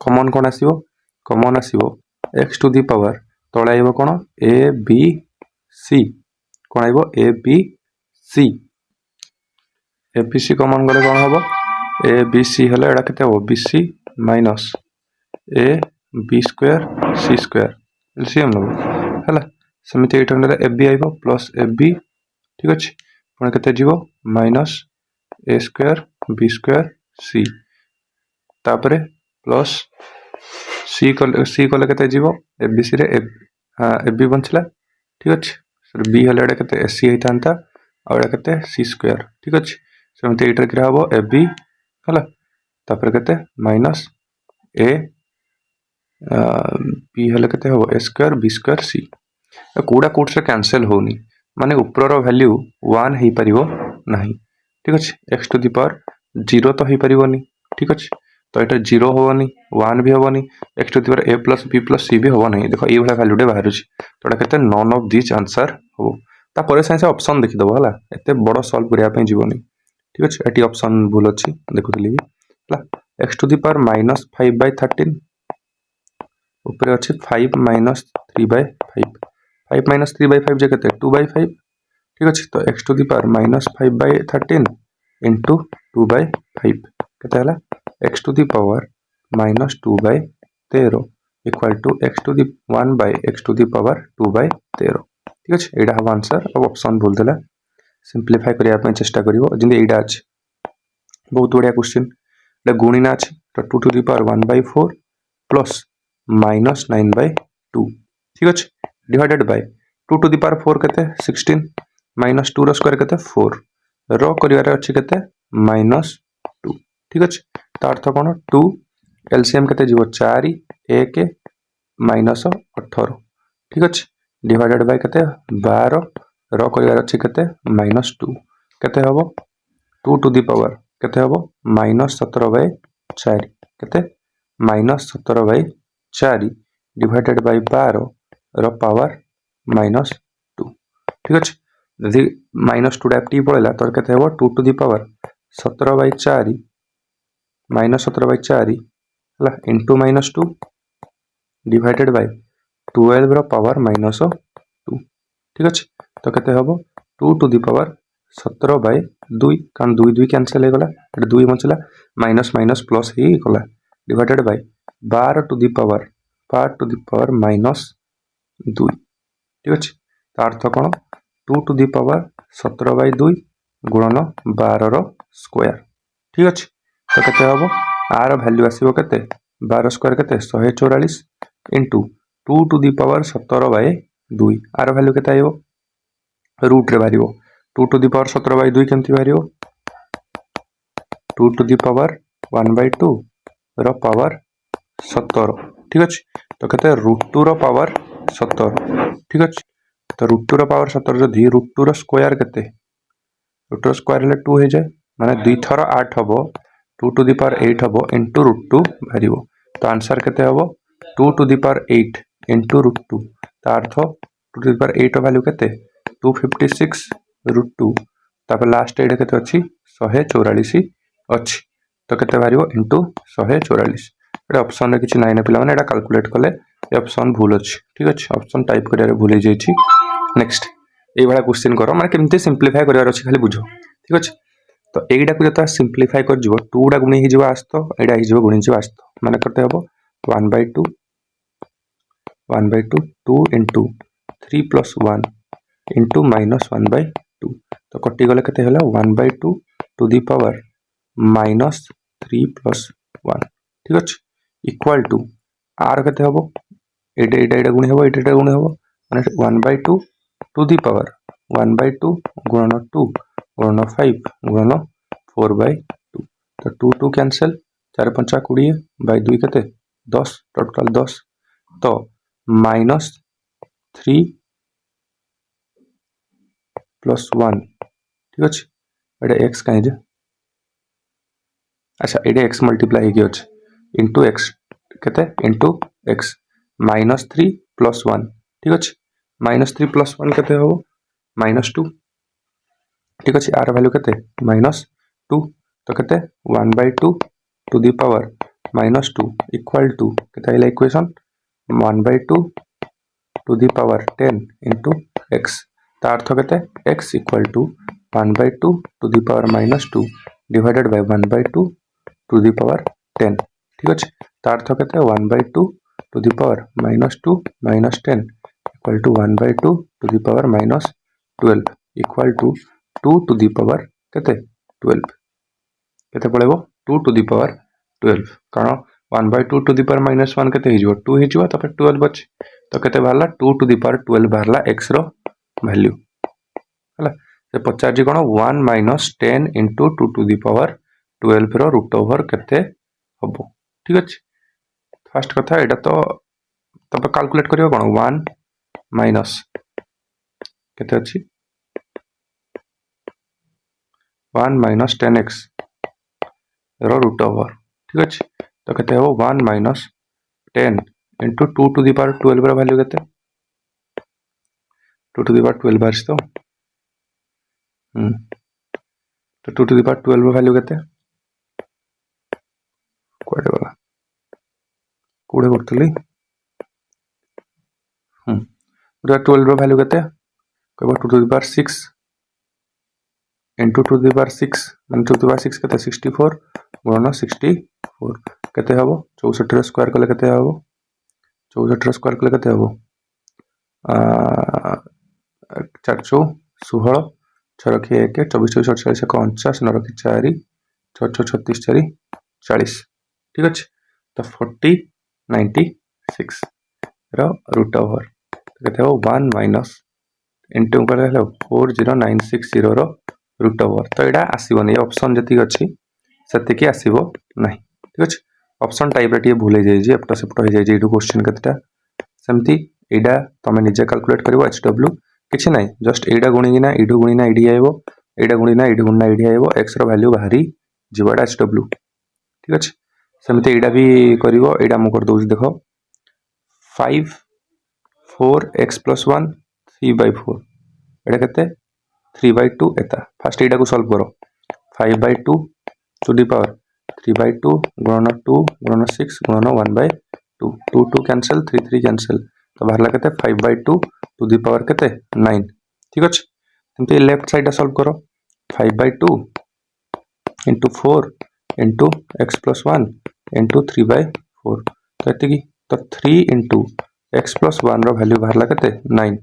कॉमन कोन आसीबो कॉमन आसीबो x टू द पावर तळे आइबो कोन a b c कोन आइबो a b c a b c common गले कोन हबो a b c हले एडा केते हो bc minus a b square c square LCM लो हला समिति एटर ने a b आइबो प्लस a b ठीक अछि पुन केते जीवो minus a square b square c तापरे प्लस c कले केते जीवो abc रे ab बनछला ठीक अछि सर b हले एडा केते ac हेतांता आ एडा केते c स्क्वायर ठीक अछि समिति एटर किरा हबो ab हला तापरे केते माइनस a b हले केते हबो a square b square c कोडा कोड से कैंसिल होनी माने ऊपर रो वैल्यू 1 हे परिबो नाही ठीक अछि x टू द पावर 0 तो हे परिबोनी ठीक अछि तो एटा 0 होवनी 1 भी होवनी x to the power a plus b plus c भी होव नाही देखो ए वाला वैल्यू डे बाहर छि तो एटा केते नन ऑफ दिस आंसर हो ता परे साइंस ऑप्शन देखि दबो हला एते बडो सॉल्व करिया पे जीवनी ठीक अछि एटी ऑप्शन भूल अछि देखुतली भी हला x टू द पावर -5/13 ऊपर अछि 5 - 3/5 5 - 3/5 जे केते 2/5 ठीक अछि तो x to the power -5/13 into 2/5 केते हला x to the power -2/13 equal to x to the 1/x to the power 2/13 ठीक अछि एडा हबो आंसर अब ऑप्शन भूल देला सिंपलीफाई करिया पे चेष्टा करिवो जिंदे एडा अछि बहुत बढ़िया क्वेश्चन एडा गुणिना अछि तो 2 टू द पावर 1/4 प्लस -9/2 ठीक अछि divided by 2 to the power 4 केते 16 माइनस 2 रो स्क्वायर केते 4 रो करिवार अछि केते -2 ठीक अछि त अर्थ कोन 2 एलसीएम केते जीवो 4 1 -18 ठीक अछि डिवाइडेड बाय केते 12 रो करिवार अछि केते -2 केते हबो 2 टू द पावर केते हबो -17/4 केते -17/4 4 डिवाइडेड बाय 12 रो पावर -2 ठीक अच्छे जदि -2 टी पड़ेगा तो केते हेबो 2 टू दी पावर 17/4 -17/4 हला इंटू -2 डिवाइडेड बाय 12 रो पावर -2 ठीक अच्छे तो केते हेबो 2 टू दी पावर 17/2 कारण 2 2 कैंसिल हो गला 2 बचला माइनस माइनस प्लस ही गला divided by 12 to the power -2 ठीक अच्छे तो अर्थ कौन 2 टू दी पावर 17/2 गुणन 12 रो स्क्वायर ठीक अच्छे तो केते हबो आर वैल्यू आसीबो केते 12 स्क्वायर केते 144 इंटू 2 टू दी पावर 17/2 आर वैल्यू केते आइबो रूट रे बारिबो 2 टू दी पावर 17/2 केमती बारिबो 2 टू दी पावर 1/2 रो पावर 17 ठीक अच्छे तो केते √2 रो पावर 17 ठीक अच्छे तो √2 रो पावर 17 जदि √2 रो स्क्वायर केते √2 रो स्क्वायर ले 2 हो जाए माने 2 थर 8 हबो 2 टू दी पावर 8 हबो इंटू √2 बारिबो तो आंसर केते हबो 2 टू दी पावर 8 इंटू √2 तो अर्थ 2 टू दी पावर 8 रो वैल्यू केते 256 √2 तापर लास्ट एडे केते अछि 144 अछि तो केते बारिबो इंटू 144 एटा ऑप्शन रे किछि नाइ ना पिला माने एटा कैलकुलेट कले ए ऑप्शन भूल अछि ठीक अछि ऑप्शन टाइप करिया भूल जाई छी नेक्स्ट ए वाला क्वेश्चन करो माने केमते सिंपलीफाई करिया अछि खाली बुझो ठीक अछि तो एटा को जता सिंपलीफाई कर जिवो 2 डा गुणी हि जिवो आस्तो एटा हि जिवो गुणी जिवो आस्तो माने करते हबो 1/2 2 into 3 plus 1 into -1/2 तो कटि गले केते होला 1/2 टू दी पावर -3 plus 1 ठीक अछि इक्वल टू आर केते हबो एटा गुणी हबो एटा गुणी हबो माने 1/2 टू दी पावर 1/2 गुणन 2 गुणन 5 गुणन 4/2 तो 2 2 कैंसिल 4 5 20 बाय 2 केते 10 टोटल 10 तो -3 plus 1 ठीक अछि एटा x काहे जे अच्छा एटा x मल्टीप्लाई हे अछि इनटू x केते इनटू x -3 plus 1 ठीक अछि -3 plus 1 केते हो -2 ठीक अछि आर वैल्यू केते -2 तो केते 1/2 to the power -2 equal to केते आइला equation 1/2 to the power 10 into x ता अर्थ केते x equal to 1/2 to the power -2 divided by 1/2 to the power 10 ठीक अछि ता अर्थ केते 1/2 to the power -2 -10 equal to 1/2 to the power -12 equal to 2 to the power केते 12 केते पळेबो 2 टू दी पावर 12 कारण 1/2 टू दी पावर -1 केते हिजो 2 हिजो तापर 12 अछि तो केते बाहरला 2 टू दी पावर 12 बाहरला x रो वैल्यू हला से पचार जी कोन 1 - 10 into 2 टू दी पावर 12 रो रूट ओवर केते हबो ठीक अछि फर्स्ट कथा एटा तो तब कैलकुलेट करियो कोन 1 माइनस केते अछि 1 - 10x रो रूट ओवर ठीक अछि तो केते हो 1 - 10 into 2 टू दी पावर 12 रो वैल्यू केते 2 टू दी पावर 12 बार तो 2 टू दी पावर 12 रो वैल्यू केते कोडे वाला कोडे करतली 12 रो वैल्यू केते कहबो 2 to the power 6 into 2 to the power 6 माने 2 टू दी पावर 6 केते 64 गुणन 64 केते हबो 64 रो स्क्वायर कले केते हबो 64 रो स्क्वायर कले केते हबो 4 चौ 16 6 रखी 1 24 24 48 49 9 रखी 4 6 6 36 4 40 ठीक अछि तो 40 96 रो रूट ओवर केते हो 1 माइनस इनटू करे हेलो 40960 रो रूट ओवर तो एडा आसीबोनी ऑप्शन जति अछि सते कि आसीबो नाही ठीक अछि ऑप्शन टाइप रे भूले जाई जे एपटा सेपटा हो जाई जे क्वेश्चन केतेटा सेमती एडा तमे निजे कैलकुलेट करिवो hw किछि नाही जस्ट एडा गुणिना इडु गुणिना इडी आइबो एडा गुणिना इडु गुणिना इडी आइबो x रो वैल्यू बाहरी जीवाडा hw ठीक अछि सेमती एडा भी करिवो एडा मु कर दोउ देखो 5 4x + 1 3/4 एटा केते 3/2 एता फास्ट एटा को सॉल्व करो 5/2 टू द पावर 3/2 गुणन 2 गुणन 6 गुणन 1/2 2 2 कैंसिल 3 3 कैंसिल तो बाहरला केते 5/2 टू द पावर केते 9 ठीक अछि तंते लेफ्ट साइड सॉल्व करो 5/2 into 4 into x plus 1 into 3/4 तो एति तो 3 into x plus 1 रो वैल्यू बाहरला केते 9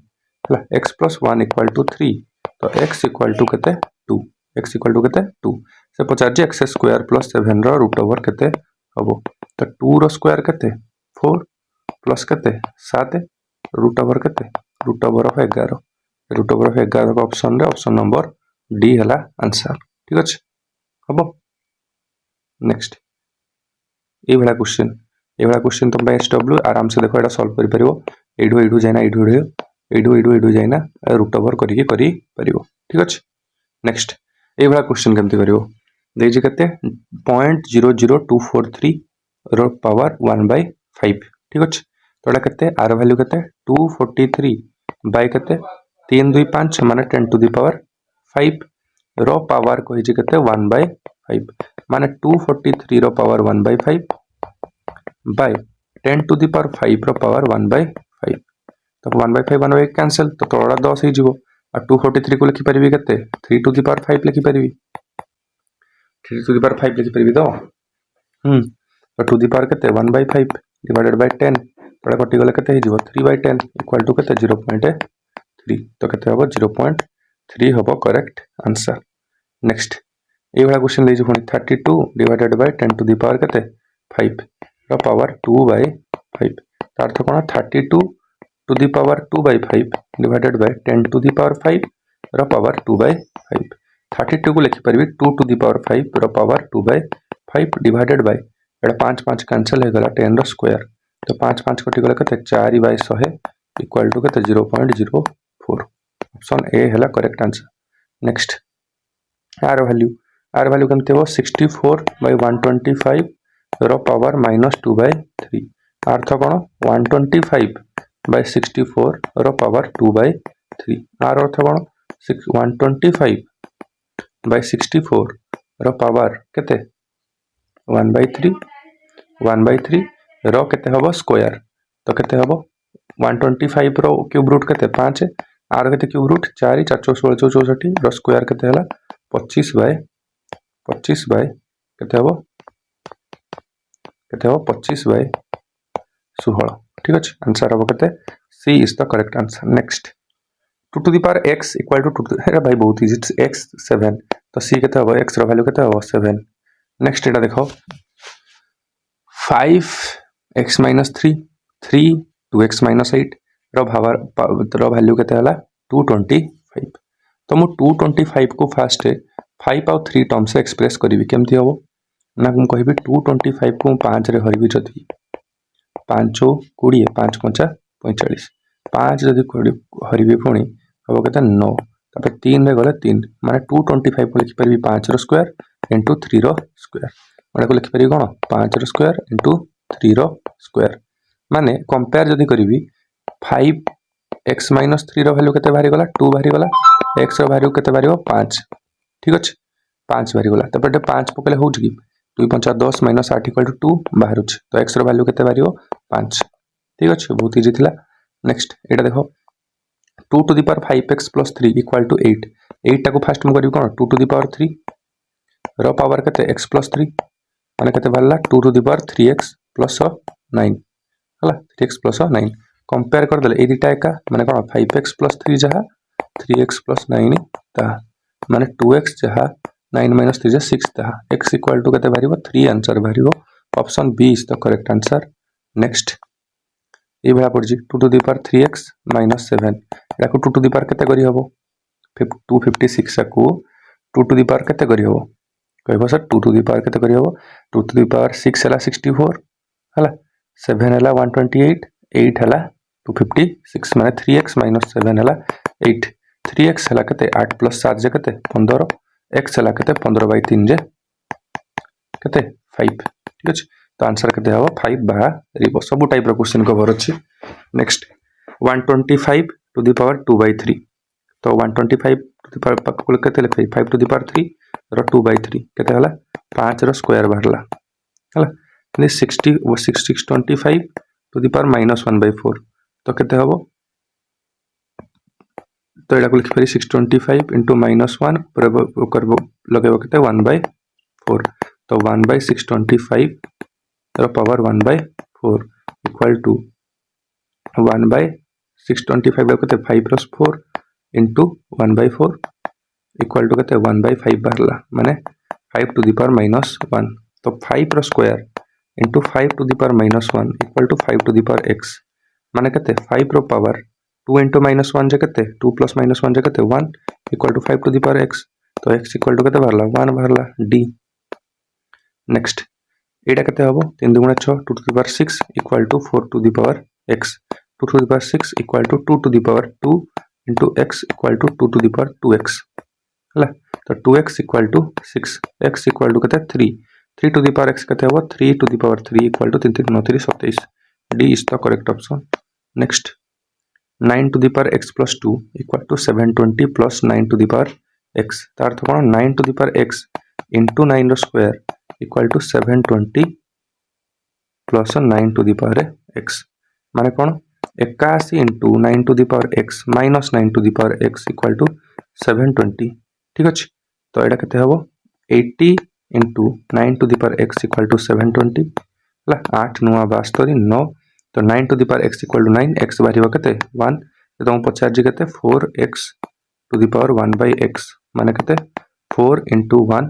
हला x plus 1 equal to 3 तो x equal to केते 2 x equal to केते 2 से पचार जे x स्क्वायर plus 7 रो रूट ओवर केते हबो तो 2 रो स्क्वायर केते 4 प्लस केते 7 रूट ओवर केते root over of 11 root over of 11 को ऑप्शन रे ऑप्शन नंबर डी हला आंसर ठीक अछि हबो नेक्स्ट ए वाला क्वेश्चन तुम एसडब्ल्यू आराम से देखो एटा सॉल्व करि परिबो एडू जाइना एडू जाइना रूट ओवर करिके करि परिबो ठीक अछि नेक्स्ट ए वाला क्वेश्चन केमति करिवो देइ जे केते 0.00243 रो पावर 1/5 ठीक अछि तो एटा केते आर वैल्यू केते 243 बाय केते 325 माने 10 टू द पावर 5 रो पावर कहि जे केते 1/5 माने 243 रो power 1/5 by 10 to the power 5 रो पावर 1/5 तो 1/5 कैंसिल तो तोड़ा 10 ही जीवो आ 243 को लिखि परिबी केते 3 टू द पावर 5 लिखि परिबी 3 टू द पावर 5 लिखि परिबी तो तो टू द पावर केते 1/5 डिवाइडेड बाय 10 तोड़ा कटि गले केते ही जीवो 3/10 इक्वल टू केते 0.3 तो केते हबो 0.3 हबो करेक्ट आंसर नेक्स्ट ए वाला क्वेश्चन ले जे 32 divided by 10 to the power केते 5 रो पावर 2/5 अर्थ कोन 32 to the power 2/5 divided by 10 to the power 5 रो पावर 2/5 32 को लिखि परबी 2 टू द पावर 5 रो पावर 2/5 डिवाइडेड बाय एटा 5 5 कैंसिल हो गला 10 रो स्क्वायर तो 5 5 कटि गला केते 4/100 इक्वल टू केते 0.04 ऑप्शन ए हला करेक्ट आंसर नेक्स्ट आर वैल्यू केमते हो 64/125 रो पावर -2/3 अर्थ कोन 125/64 रो पावर 2/3 आर अर्थ कोन 125/64 रो पावर केते 1/3 रो केते हबो स्क्वायर तो केते हबो 125 रो क्यूब रूट केते 5 आर केते क्यूब रूट 4 4 16 64 रो स्क्वायर केते हला 25 बाय केते हबो 25/16 ठीक अछि आंसर हबो केते C is the correct answer next 2 to the power x equal to 2 हे भाई बहुत इजी x 7 तो सी केते हबो x रो वैल्यू केते हबो 7 नेक्स्ट एटा देखो 5x - 3 3 2x - 8 रो वैल्यू केते हला 225 तो मु 225 को फास्ट 5 और 3 टर्म से एक्सप्रेस करिवि केमथि हबो ना हम कहिबि 225 को 5 रे हरिबि जति 5 20 5 5 45 5 जदि हरिबि पुणी हबो केते 9 तापर 3 रे गले 3 माने 225 को लिखि परबि 5 रो स्क्वायर इनटू 3 रो स्क्वायर माने को लिखि परबि कोन 5 रो स्क्वायर इनटू 3 रो स्क्वायर माने कंपेयर जदि करिवि 5x - 3 रो वैल्यू केते बाहरी गला 2 बाहरी गला x रो वैल्यू केते बाहरिबो 5 ठीक अछि 5 बाहरी गला तपर 5 पकले होउछ कि 2 5 10 - 8 = 2 बाहर छ तो x रो वैल्यू केते बाहरिबो 5 ठीक अछि बहुत इजी थिला नेक्स्ट एटा देखो 2 टू द पावर 5x + 3 = 8 8 टा को फर्स्ट म करिवि कोन 2 टू द पावर 3 रो पावर केते x + 3 माने केते बाहरला 2 टू द पावर 3x + 9 हला 3x + 9 कंपेयर कर देले ए दिटा एका माने कोन 5x + 3 जहा 3x + 9 ता माने 2x जहा 9 - 3 जा 6 ता x = केते बारिबो 3 आंसर बारिबो option B is the correct answer next ए भला पड़जी 2 टू द पावर 3x - 7 एटा को 2 टू द पावर केते करि हबो 256 को 2 टू द पावर केते करि हबो कहबो सर 2 टू द पावर केते करि हबो 2 टू द पावर 6 हला 64 हला 7 हला 128 8 हला 256 माने 3x - 7 हला 8 3x हला केते 8 + 7 जे केते 15 x हला केते 15/3 जे केते 5 ठीक अछि तो आंसर के हम 5 बाहर सब टाइप क्वेश्चन कवर अच्छी। नेक्स्ट 125 टू दी पावर 2/3 तो 125 टू दी पावर के लिखे 5 टू दी पावर 3 2/3 के 5 स्क्वायर बाहरला है 625 टू दी पावर -1/4 तो के हम तो यहाँ लिखिपारी 625 इंटू -1 लगे के 1/4 तो 1/625 पावर 1/4 इक्वल टू 1/625 के 5 + 4 इंटू 1/4 इक्वल टू के 1/5 बाहरला माने 5 टू दी पावर -1 तो 5 square into 5 to the power -1 equal to 5 to the power x माने के 5 पावर 2 इंटू -1 जे के 2 + -1 जे के 1 equal to 5 to the power x तो x इक्वल टू के बाहरला 1 बाहरला d। नेक्स्ट एटा के हम 3 × 6 2 to the power 6 equal to 4 to the power x 2 to the power 6 equal to 2 to the power 2 into x equal to 2 to the power 2x है तो 2x equal to 6 x equal to के 3 3 to the power x के हम 3 to the power 3 equal to 3 3 9 3 27 d is the correct option. Next 9 to the power x + 2 equal to 720 + 9 to the power x तार अर्थ कौन 9 to the power x into 9 square equal to 720 plus 9 to the power x माने कौन 81 into 9 to the power x minus 9 to the power x equal to 720 ठीक अच्छे तो यहाँ के हम 80 into 9 to the power x equal to 720 है 8 9 72 9 तो 9 to the power x equal to 9 x बाहर के 1 तो पचार के 4x to the power 1/x माने के 4 इंटू 1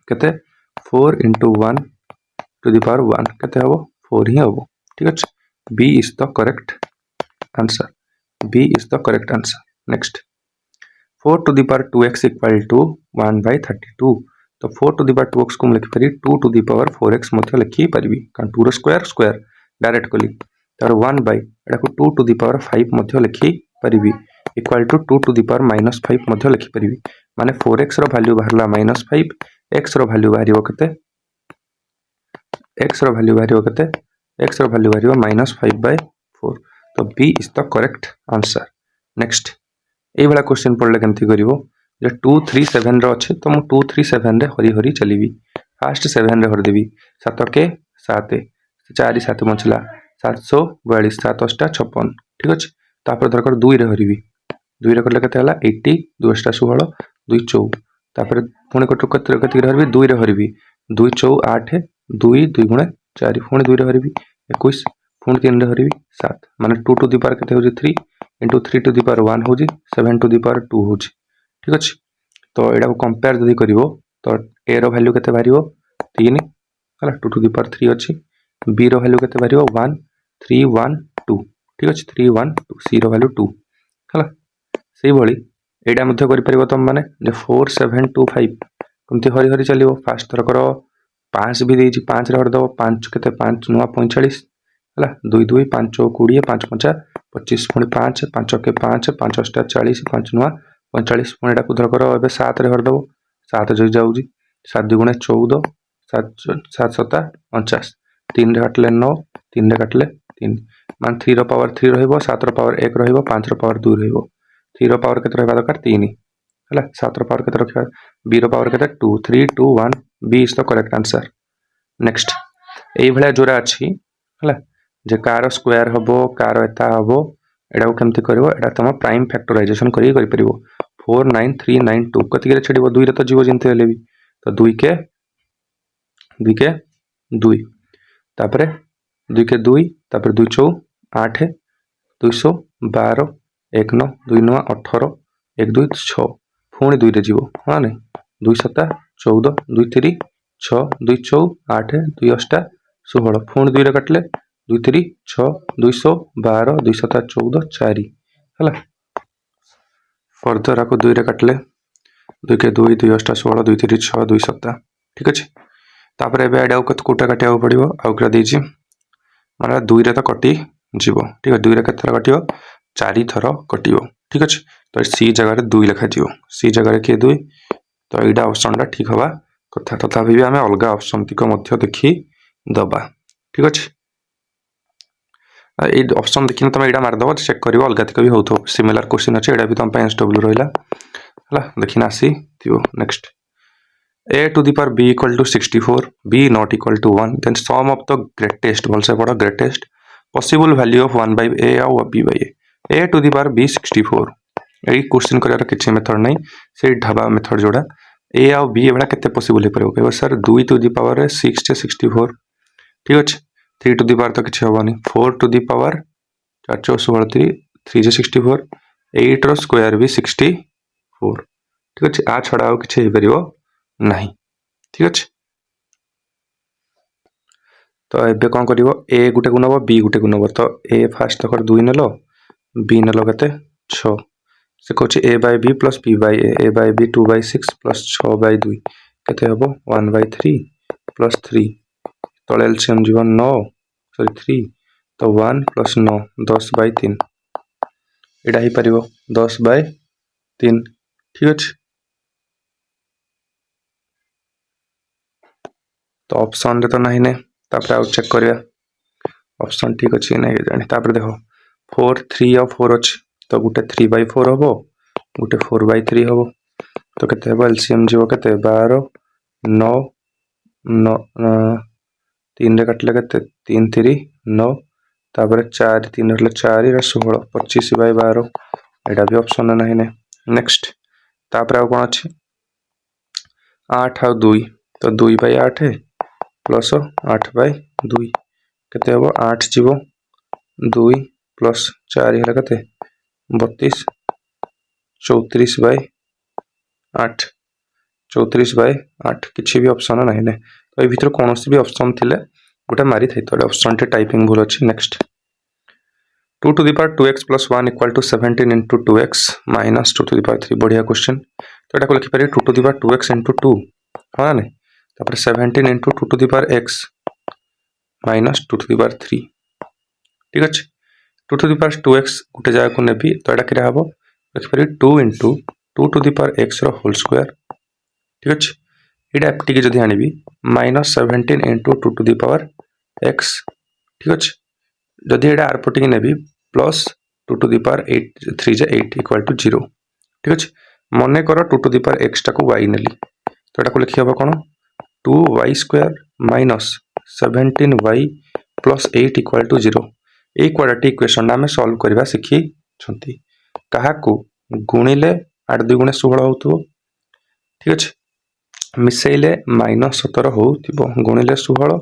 के 4 इंटू 1 टू दी पावर 1 के हम 4 ही हम ठीक अच्छे B is the correct answer B is the correct answer. Next 4 to the power 2x equal to 1/32 तो 4 टू दी पावर 2x को लिखिपारि 2 टू दी पावर 4x लिखिपारि कारण 2 स्क्वायर स्क्वायर डायरेक्ट कली तार 1/2 टू दी पावर 5 लिखिपारि equal to 2 to the power -5 लिखिपारि माने 4x रो value बाहरला -5 x रो वैल्यू बाहरिबो केते x रो वैल्यू बाहरिबो केते x रो वैल्यू बाहरिबो -5/4 तो B is the correct answer. Next ए वाला क्वेश्चन पढ़ले केमती करिवो जे 2 3 7 रो अछि तो मु 2 3 7 रे हरी हरी चलीबी फास्ट 7 रे हर देबी 7 के 7 4 7 बचला 742 7 8 56 ठीक अछि तापर दरकर 2 रे हरीबी 2 रे करले केते हला 80 2 8 16 2 4 तापर पुणी कटर कति हरबी 2 रे हरबी 2 4 8 2 2 गुणे 4 पुणी 2 रे हरबी 21 पुणी 3 रे हरबी 7 माने 2 टू दी पावर केते होजी 3 इंटू 3 टू दी पावर 1 होजी 7 टू दी पावर 2 होजी ठीक अछि तो एडा को कंपेयर जदी करिवो तो a रो वैल्यू केते बारिवो 3 हला 2 टू दी पावर 3 अछि b रो वैल्यू केते बारिवो 1 3 1 2 ठीक अछि 3 1 2 c रो वैल्यू 2 हला सेही भली एडा मध्य करि परिबो तुम माने जे 4 7 2 5 कमती हरी हरी चलियो फास्ट थर कर 5 भी देछि 5 रे हर दबो 5 केते 5 9 45 हला 2 2 5 20 5 5 25 पुणी 5 5 के 5 5 8 40 5 9 45 पुणी एटा कुधर कर एबे 7 रे हर दबो 7 जई जाउजी 7 2 गुणे 14 7 7 7 49 3 रे काटले 9 3 रे काटले 3 मान 3 रो पावर 3 रहइबो 7 रो पावर 1 रहइबो 5 रो पावर 2 रहइबो 3 रो पावर केते रहबा दरकार 3 हला 7 रो पावर केते रखिबा b रो पावर केते 2 3 2 1 b is the correct answer. Next एई भले जोरा अछि हला जे कार स्क्वायर हबो कार एता हबो एडा को केमती करबो एडा तम प्राइम फैक्टराइजेशन करि परिबो 49392 कति के छडिबो 2 रे तो जीवो जिनते हेले भी तो 2 के 2 तापरे 2 के 2 तापर 2 4 8 212 1 9 2 9 18 1 2 6 पुणी 2 रे जीवो हां नै 2 7 14 2 3 6 2 4 8 2 8 16 पुणी 2 रे काटले 2 3 6 212 2 7 14 4 हला फर्दर आको 2 रे काटले 2 के 2 2 8 16 2 3 6 2 7 ठीक अछि तापर एबे एडा कोटा काटिया पड़िबो आउकरा देछि माने 2 रे तो कटि जीवो ठीक है 2 रे केथरा कटियो 4 थर कटियो ठीक अछि तो सी जगह रे 2 लिखा जीवो सी जगह रे के 2 तो एडा ऑप्शन टा ठीक हवा कथा तथा भी हमें अलगा ऑप्शन तिको मध्य देखि दबा ठीक अच्छे ये ऑप्शन देखिए तुम यहाँ मारदेव चेक कर अलग तक भी हो सिमिलर क्वेश्चन अच्छे यहाँ भी तुम SW रहा है देखना आसी next a to the power b equal to 64 b not equal to 1 then sum of the greatest भलसे पढ़ो greatest possible value of 1 by a और b by a to the power b 64 यही question करार किसी method नहीं से dhaba method जोड़ा a आउ b एवं केते पॉसिबल हो पारे सर 2 to the power 6 से 64 ठीक अच्छे 3 to the power तो किसी हेनी 4 to the power 4 4 16 3 से 64 8 रो स्क्वायर भी 64 ठीक अच्छे आ छड़ा आउ किसी हो नहीं ठीक अच्छे तो ये कौन कर ए गुटे को नब बी गुटे को नब तो ए फास्ट तक 2 नेल बी नेल के 6 से कौन A by B plus B by A by B 2 by 6 plus 6 by 2 के हम 1 by 3 प्लस 3 तले एलसीएम जीव 9 सॉरी 3 तो 1 प्लस 9 10 by 3 यहाँ हो पार 10 by 3 ठीक अच्छे तो ऑप्शन रे तो नहीं ने तापर आउ चेक करिया ऑप्शन ठीक अच्छे नहीं जानी तापर देखो 4 3 और 4 अच्छे तो गोटे 3 by 4 हम गोटे 4 by 3 हम तो केते हम एलसीएम जीव केते 12 9 9 3 रे काटले केते 3 3 9 तापर 4 3 रे 4 16 25 by 12 एटा भी ऑप्शन नहीं ने नेक्स्ट तापर आउ कोन अछि 8 और 2 तो 2 by 8 प्लस 8 by 2 केते हम 8 जीव 2 प्लस 4 है केते 32 34 by 8 34 by 8 किसी भी ऑप्शन नहीं ने तो ये भीतर कौन भी ऑप्शन थिले गोटे मारी थी तो ऑप्शन टे टाइपिंग भूल अच्छी next 2 to the power 2x plus 1 equal to 17 into 2x minus 2 to the power 3 बढ़िया क्वेश्चन तो यहाँ को लिखिपारे 2 to the power 2x into 2 हाँ ना तापर 17 into 2 to the power x minus 2 to the power 3 ठीक अच्छे 2 to the power 2x गोटे जगह को नेबी तो यहाँ क्या हम लिखिपारे 2 into 2 to the power x रो होल स्क्वायर ठीक अच्छे यहाँ एप्टी जदि आनी minus 17 into 2 to the power x ठीक अच्छे जदि यहाँ आरपटी नेबी प्लस 2 to the power 8 3 जे 8 इक्वल टू 0 ठीक अच्छे मन कर 2 to the power x torque y नेली तो यहाँ को लिखी हम कौन 2y square minus 17y plus 8 equal to 0 यही क्वाड्रेटिक इक्वेशन आम सॉल्व करवा शिखी क्या गुणिले 8 2 गुणे 16 हो ठीक अच्छे मिसेले माइनस 17 हो गुणिले 16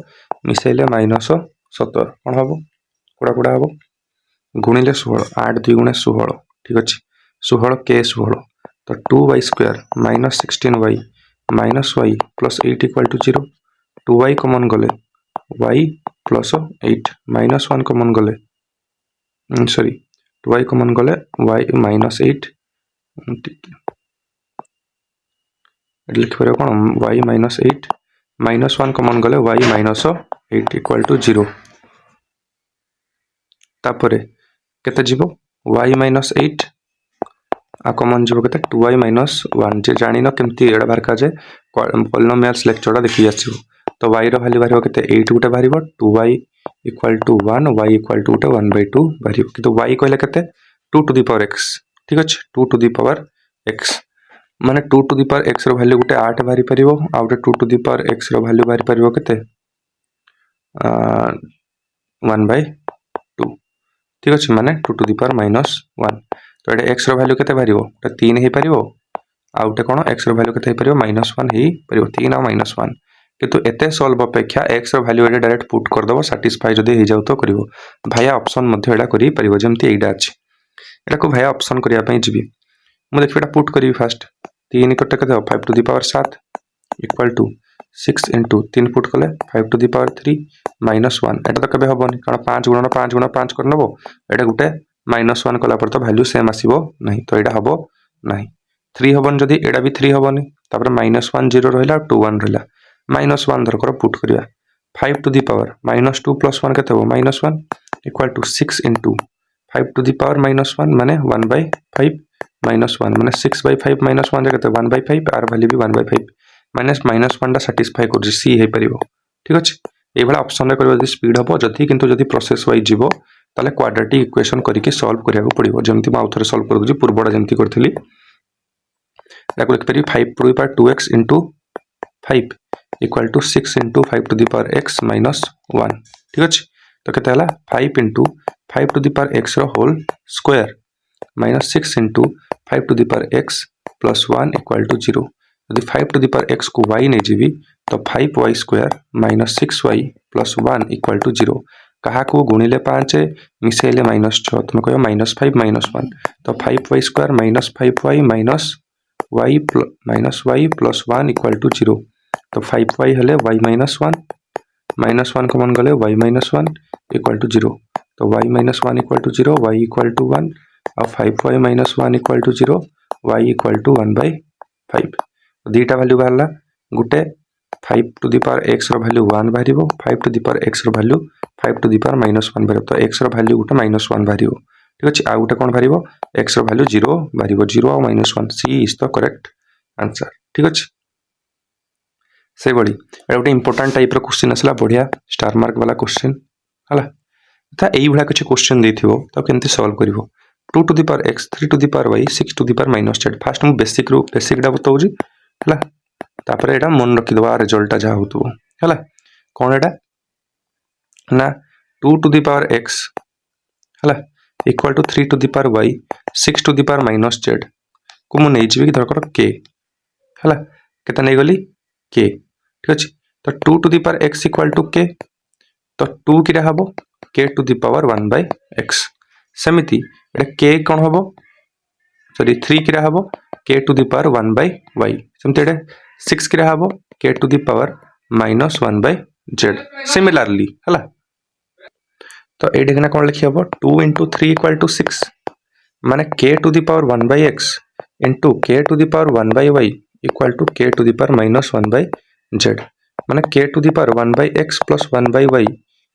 मिसेले माइनस 17 कौन हम कूड़ा कूड़ा हम गुणिले 16 8 2 गुणे 16 ठीक अच्छे 16 के 16 तो 2y square minus 16y minus y plus 8 equal to 0 2y common गले y प्लस 8 माइनस 1 कमन गले सॉरी 2y कमन गले y माइनस 8 लिख पारे कौन y माइनस 8 माइनस 1 कमन गले y माइनस 8 इक्वल टू 0 तापर केते जीवो y माइनस 8 आ कमन जीवो केते 2y माइनस 1 जे जानि न केमती एडा बार का जे पॉलिनोमियल्स लेक्चरडा देखि आछिबो तो y रो वैल्यू बारिबो केते 8 गुटे बारिबो 2y equal to 1 y equal to 1/2 बारिबो किंतु y कहले केते 2 to the power x ठीक अछि 2 to the power x माने 2 to the power x रो वैल्यू गुटे 8 बारि परिबो आ गुटे 2 to the power x रो वैल्यू बारि परिबो केते 1/2 ठीक अछि माने 2 to the power -1 तो एटा x रो वैल्यू केते बारिबो 3 हे परिबो आ गुटे कोन x रो वैल्यू केते हे परिबो -1 हे परिबो 3 आ -1 किंतु एते सॉल्व अपेक्षा x रो वैल्यू एटा डायरेक्ट पुट कर दबो सैटिस्फाई जदी हे जाउ तो करिवो भाया ऑप्शन मध्ये एटा करि परिबो जेमति एटा अछि एटा को भाया ऑप्शन करिया पई जिबी मु देखि एटा पुट करिवि फर्स्ट 3 कटे केते 5 to the power 7 equal to 6 into 3 put कले 5 to the power 3 -1 एटा तो कबे हबोनी कारण 5 गुणन 5 गुणन 5 कर नबो एटा गुटे -1 कला पर तो वैल्यू सेम आसीबो नहीं तो एटा हबो नहीं 3 हबन जदी एटा भी 3 हबोनी तापर -1 0 रहला 2 1 रहला -1 धर कर पुट करिया 5 to the power -2 + 1 केते हो -1 equal to 6 into 5 to the power -1 माने 1/5 -1 माने 6/5 -1 जगह 1/5 आर वैल्यू भी 1/5 माइनस -1 टा सैटिस्फाई कर सी हे परिबो ठीक अछि ये ऑप्शन में कर स्पीड हम जदि किंतु जदि प्रोसेस वाइज जीव ताले क्वाड्रेटिक इक्वेशन करके सॉल्व करिया पड़ो जमती आउ थे सॉल्व कर पूर्वटा जमती करी लिखिपारि 5 to the power 2x into 5 equal to 6 into 5 to the power x minus 1 ठीक अच्छे। तो केते 5 into 5 to the power x whole square minus 6 into 5 to the power x plus 1 equal to 0। यदि 5 टू द पावर x को y नहीं जीवी तो 5y square minus 6y plus 1 equal to 0। क्या गुणिले 5 मिसेले माइनस 6 तुम कह माइनस 5 माइनस 1 तो 5y square minus 5y minus y plus 1 equal to 0। तो 5y हेले y माइनस 1 कमन गले y माइनस 1 इक्वल टू 0। तो y minus 1 equal to 0 y equal to 1 और 5y minus 1 equal to 0 y equal to 1/5। दीटा value बाहर गोटे 5 to the power x value 1 बाहर 5 to the power x value 5 to the power minus 1 बाहर। तो x value गोटे minus 1 बाहर ठीक अच्छे। आउ गोटे कौन बाहर x वैल्यू 0 बाहर 0 और minus 1 C is the correct answer ठीक अच्छे। से बड़ी गोटे इंपोर्टाट टाइप क्वेश्चन आसला बढ़िया स्टार मार्क वाला क्वेश्चन है यही भाया किसी क्वेश्चन देते केमती सॉल्व कर 2 to the power x 3 to the power y 6 to the power minus z। First मुझे बेसिकटा बताऊँ है तापर यहाँ मन रखीद रिजल्टा जहाँ हो कौन एटा ना 2 टू द पावर x है equal to 3 to the power y 6 to the power minus z को मुझे कि धरकर k है केते नहीं गली k ठीक अच्छे। तो 2 to the power x equal to k तो 2 कि हम k to the power 1/x सेमती k कौन हम सॉरी 3 कि हम k to the power 1/y सेमती 6 कि हम k to the power minus 1/z similarly है। तो ये कौन लिखी हम 2 इंटू 3 इक्वल टू 6 माने k to the power 1/x into k to the power 1/y equal to k to the power minus 1/z माने k to the power 1/x plus 1/y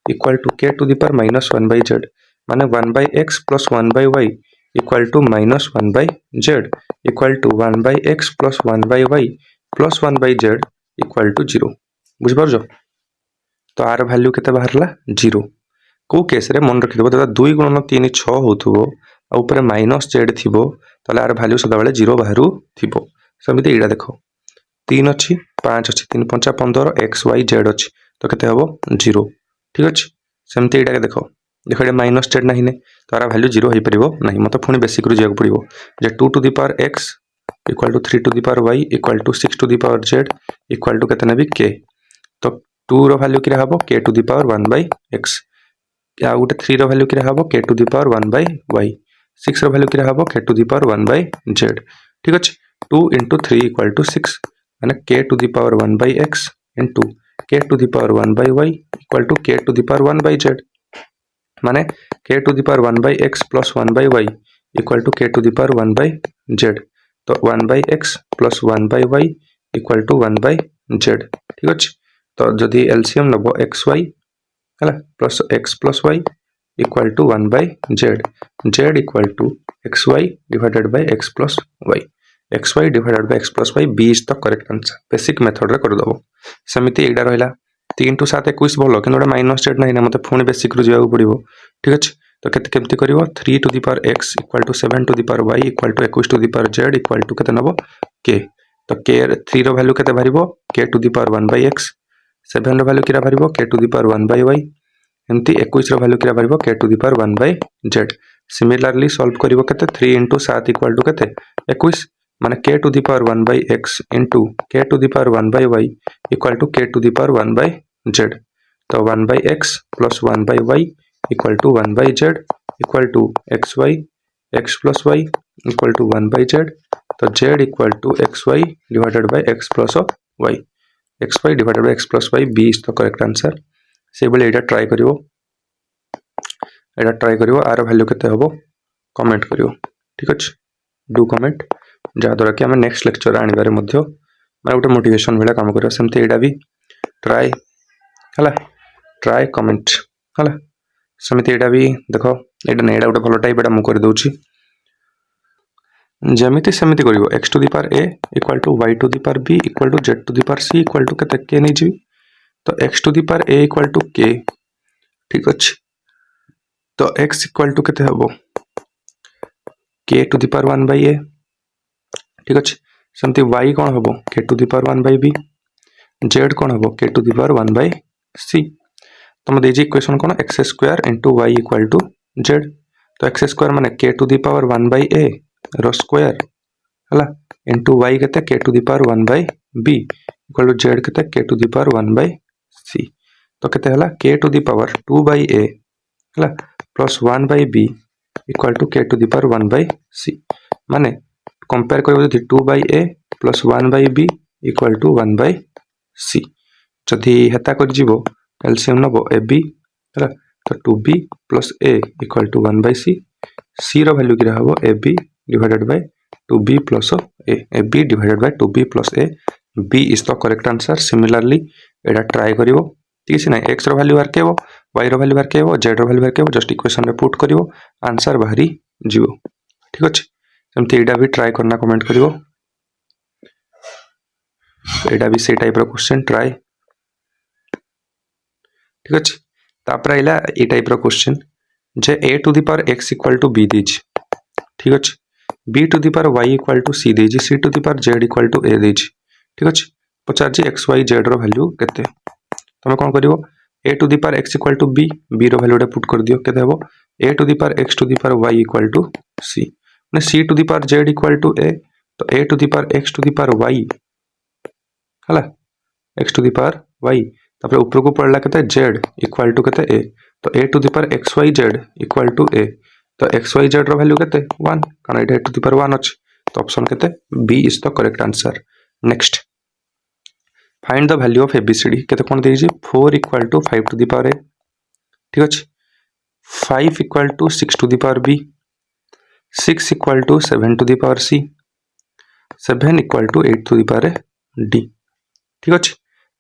equal to k to the power minus 1/z माने 1/x plus 1/y equal to minus 1/z equal to 1/x plus 1/y plus 1/z equal to 0 बुझिपार। तो आर value केते बाहरला 0 को case रे मन रखिदबो दादा 2 गुणन 3 6 होथबो आ ऊपर माइनस z थिबो ताले आर वैल्यू सदा बेले 0 बाहरु थिबो। समिति एडा देखो 3 अच्छी 5 अच्छी 3 5 15 x y z अच्छी तो केते हबो 0 ठीक अच्छे। सेमती एडा देखो देखो ये माइनस z नहीं ने तो आर वैल्यू 0 हो परिबो नहीं मत पुणी बेसिक रु जाय पड़िबो जे 2 to the power x equal to 3 to the power y equal to 6 to the power z equal to केते नेबी k। तो 2 रो वैल्यू कि हबो k to the power 1/x या गोटे 3 रो वैल्यू कि हबो k to the power 1/y 6 रो वैल्यू कि हबो k to the power 1/z ठीक अच्छे। 2 इंटू 3 इक्वल टू 6 माने k to the power 1/x into k to the power 1/y equal to k to the power 1/z माने k to the power 1/x plus 1/y equal to k to the power 1/z। तो 1/x plus 1/y equal to 1/z ठीक अच्छे। तो जदि LCM नब xy है plus x plus y equal to 1/z z equal to xy divided by x plus y xy divided by x plus y B is the correct answer basic method रे कर दबो। सेमिति एडा रहला 3 to 7 21 भलो कि minus z नहीं मत पुणी बेसिक रु जाय पड़िबो ठीक अच्छे। तो केमती कर 3 to the power x equal to 7 to the power y equal to 21 to the power z equal to केते नबो k। तो k 3 रो वैल्यू केते बाहरिबो k to the power 1/x 7 रो वैल्यू किरा बाहरिबो k to the power 1/y एमती 21 रो वैल्यू किरा बाहरिबो k to the power 1/z। Similarly solve करिवो केते 3 इंटू 7 इक्वल टू केते 21 माने k to the power 1/x into k to the power 1/y equal to k to the power 1/z। तो 1/x plus 1/y equal to 1/z equal to xy x plus y equal to 1/z। तो z equal to xy divided by x plus y xy divided by x plus y B is the correct answer. से बेले एटा try करिवो are value केते हबो comment करिवो ठीक अच्छे। Do comment जहाँ द्वारा कि आम नेक्स्ट लेक्चर आनिबारे मध्य माने गोटे मोटिवेशन भाया काम करिवो। सेमती एटा भी ट्राई है ट्राई कमेंट है सेमती एटा भी देखो एटा नहीं एटा गोटे भल टाइप एटा मु कर दउची जमिति सेमती करिवो x to the power a equal to y to the power b equal to z to the power c equal to केते k नहीं जी तो x to the power a equal to k ठीक अच्छे तो x इक्वल टू केते हबो k to the power 1 by a ठीक अच्छे सेमती y कौन हबो k to the power 1 by b z कौन हबो k to the power 1 by c तुम देजी इक्वेशन कौन x square into y equal to z तो x स्क्वायर माने k to the power 1 by a रो स्क्वायर हला इंटू y केते k to the power 1 by b equal to z केते k to the power 1 by c तो केते हला k to the power 2 by a हला plus 1 by b equal to k to the power 1 by c माने compare करबो जदि 2 by a plus 1 by b equal to 1 by c जदि हेता कर जीवो एलसीएम नबो ab हला तो 2b plus a equal to 1 by c c रो वैल्यू किरा हबो ab divided by 2b plus a ab divided by 2b plus a b is the correct answer similarly एडा ट्राई करिवो ठीक है x रो value बार केबो y रो value बार केबो z रो value बार केबो just equation रे पुट करिवो आंसर बाहरी जीवो ठीक अछि सेमते एडा भी ट्राई करना कमेंट करिवो एडा भी से टाइप रो क्वेश्चन ट्राई ठीक अछि तापर आइला ए टाइप रो क्वेश्चन जे a to the power x equal to b दिज ठीक अछि b to the power y equal to c देजी c to the power z equal to a देजी ठीक अछि पचार जी x y z रो वैल्यू केते तमे कोन करिवो a to the power x equal to b b रो वैल्यू डे पुट कर दियो केते हेबो a to the power x to the power y equal to c माने c to the power z equal to a तो a to the power x to the power y हला x to the power y तापर ऊपर को पड़ला केते z equal to केते a तो a to the power xyz equal to a तो xyz रो वैल्यू केते 1 कारण एटा टू दी पावर 1 अछि तो ऑप्शन केते b is the correct answer next find the value of abcd केते कोन देजी 4 equal to 5 to the power a ठीक अछि 5 equal to 6 to the power b 6 equal to 7 to the power c 7 equal to 8 to the power d ठीक अछि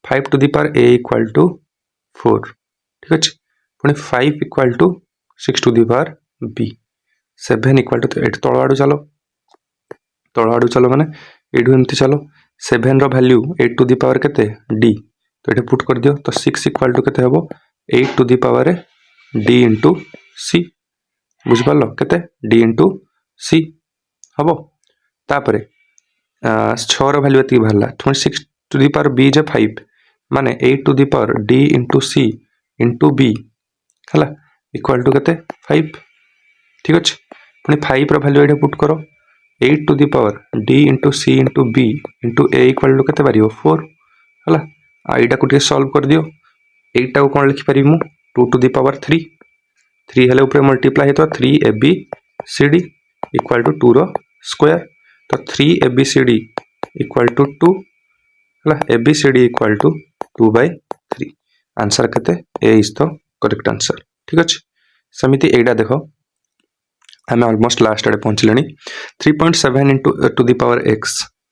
5 to the power a equal to 4 ठीक अछि पुनी 5 equal to 6 to the power b 7 equal to 8 तळवाडू चलो माने edu एमती चलो 7 रो वैल्यू 8 टू दी पावर केते d तो एटे पुट कर दियो तो 6 इक्वल टू केते हबो 8 to the power d into c बुझ पालो केते d इनटू c हबो तापरे 6 रो वैल्यू एती भरला 26 टू दी पावर b जे 5 माने 8 to the power d into c into b हला इक्वल टू केते 5 ठीक अछि पुनी 5 रो वैल्यू एटे पुट करो 8 to the power d into c into b into a equal to केते पारियो 4 हला आइडा को टे सॉल्व कर दियो 8 टा को कोन लिखि पारि मु 2 टू दी पावर 3 3 हेले ऊपर मल्टीप्लाई हेतो 3 ab cd इक्वल टू 2 रो स्क्वायर तो 3 abcd इक्वल टू 2 हला abcd equal to 2 by 3 answer केते a is the correct answer ठीक अछि समिति एडा देखो आम ऑलमोस्ट लास्ट आड़े पहुँचले 3.7 into to the power x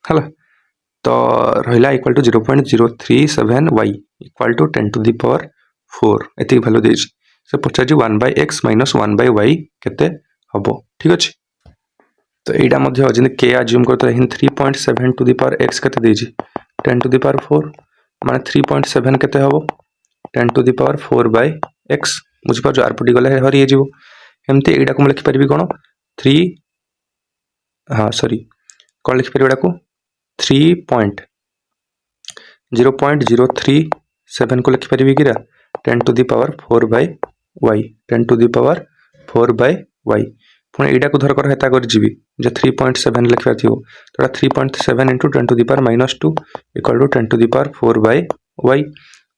है तो रहा equal to 0.037 y equal to 10 to the power 4 एति वैल्यू दे से पचार 1 by x minus 1 bye y केते हबो ठीक अछि तो एडा मध्ये जने k अज्यूम करतो हिन 3.7 टू दी पावर x केते देजी 10 टू दी पावर 4 माने 3.7 केते हबो 10 to the power 4 by x बुझ पर जो आरपटी गले हरि जेबो एमती एडा को लिखि परिबी कोन 3 हां सॉरी कोन लिखि परिबा को 3.0.037 को लिखि परिबी किरा 10 to the power 4 by y 10 to the power 4 by y पुणे एडा को धर कर हेता कर जीबी जे 3.7 लिखवा थियो तोरा 3.7 into 10 to the power -2 equal to 10 to the power 4 by y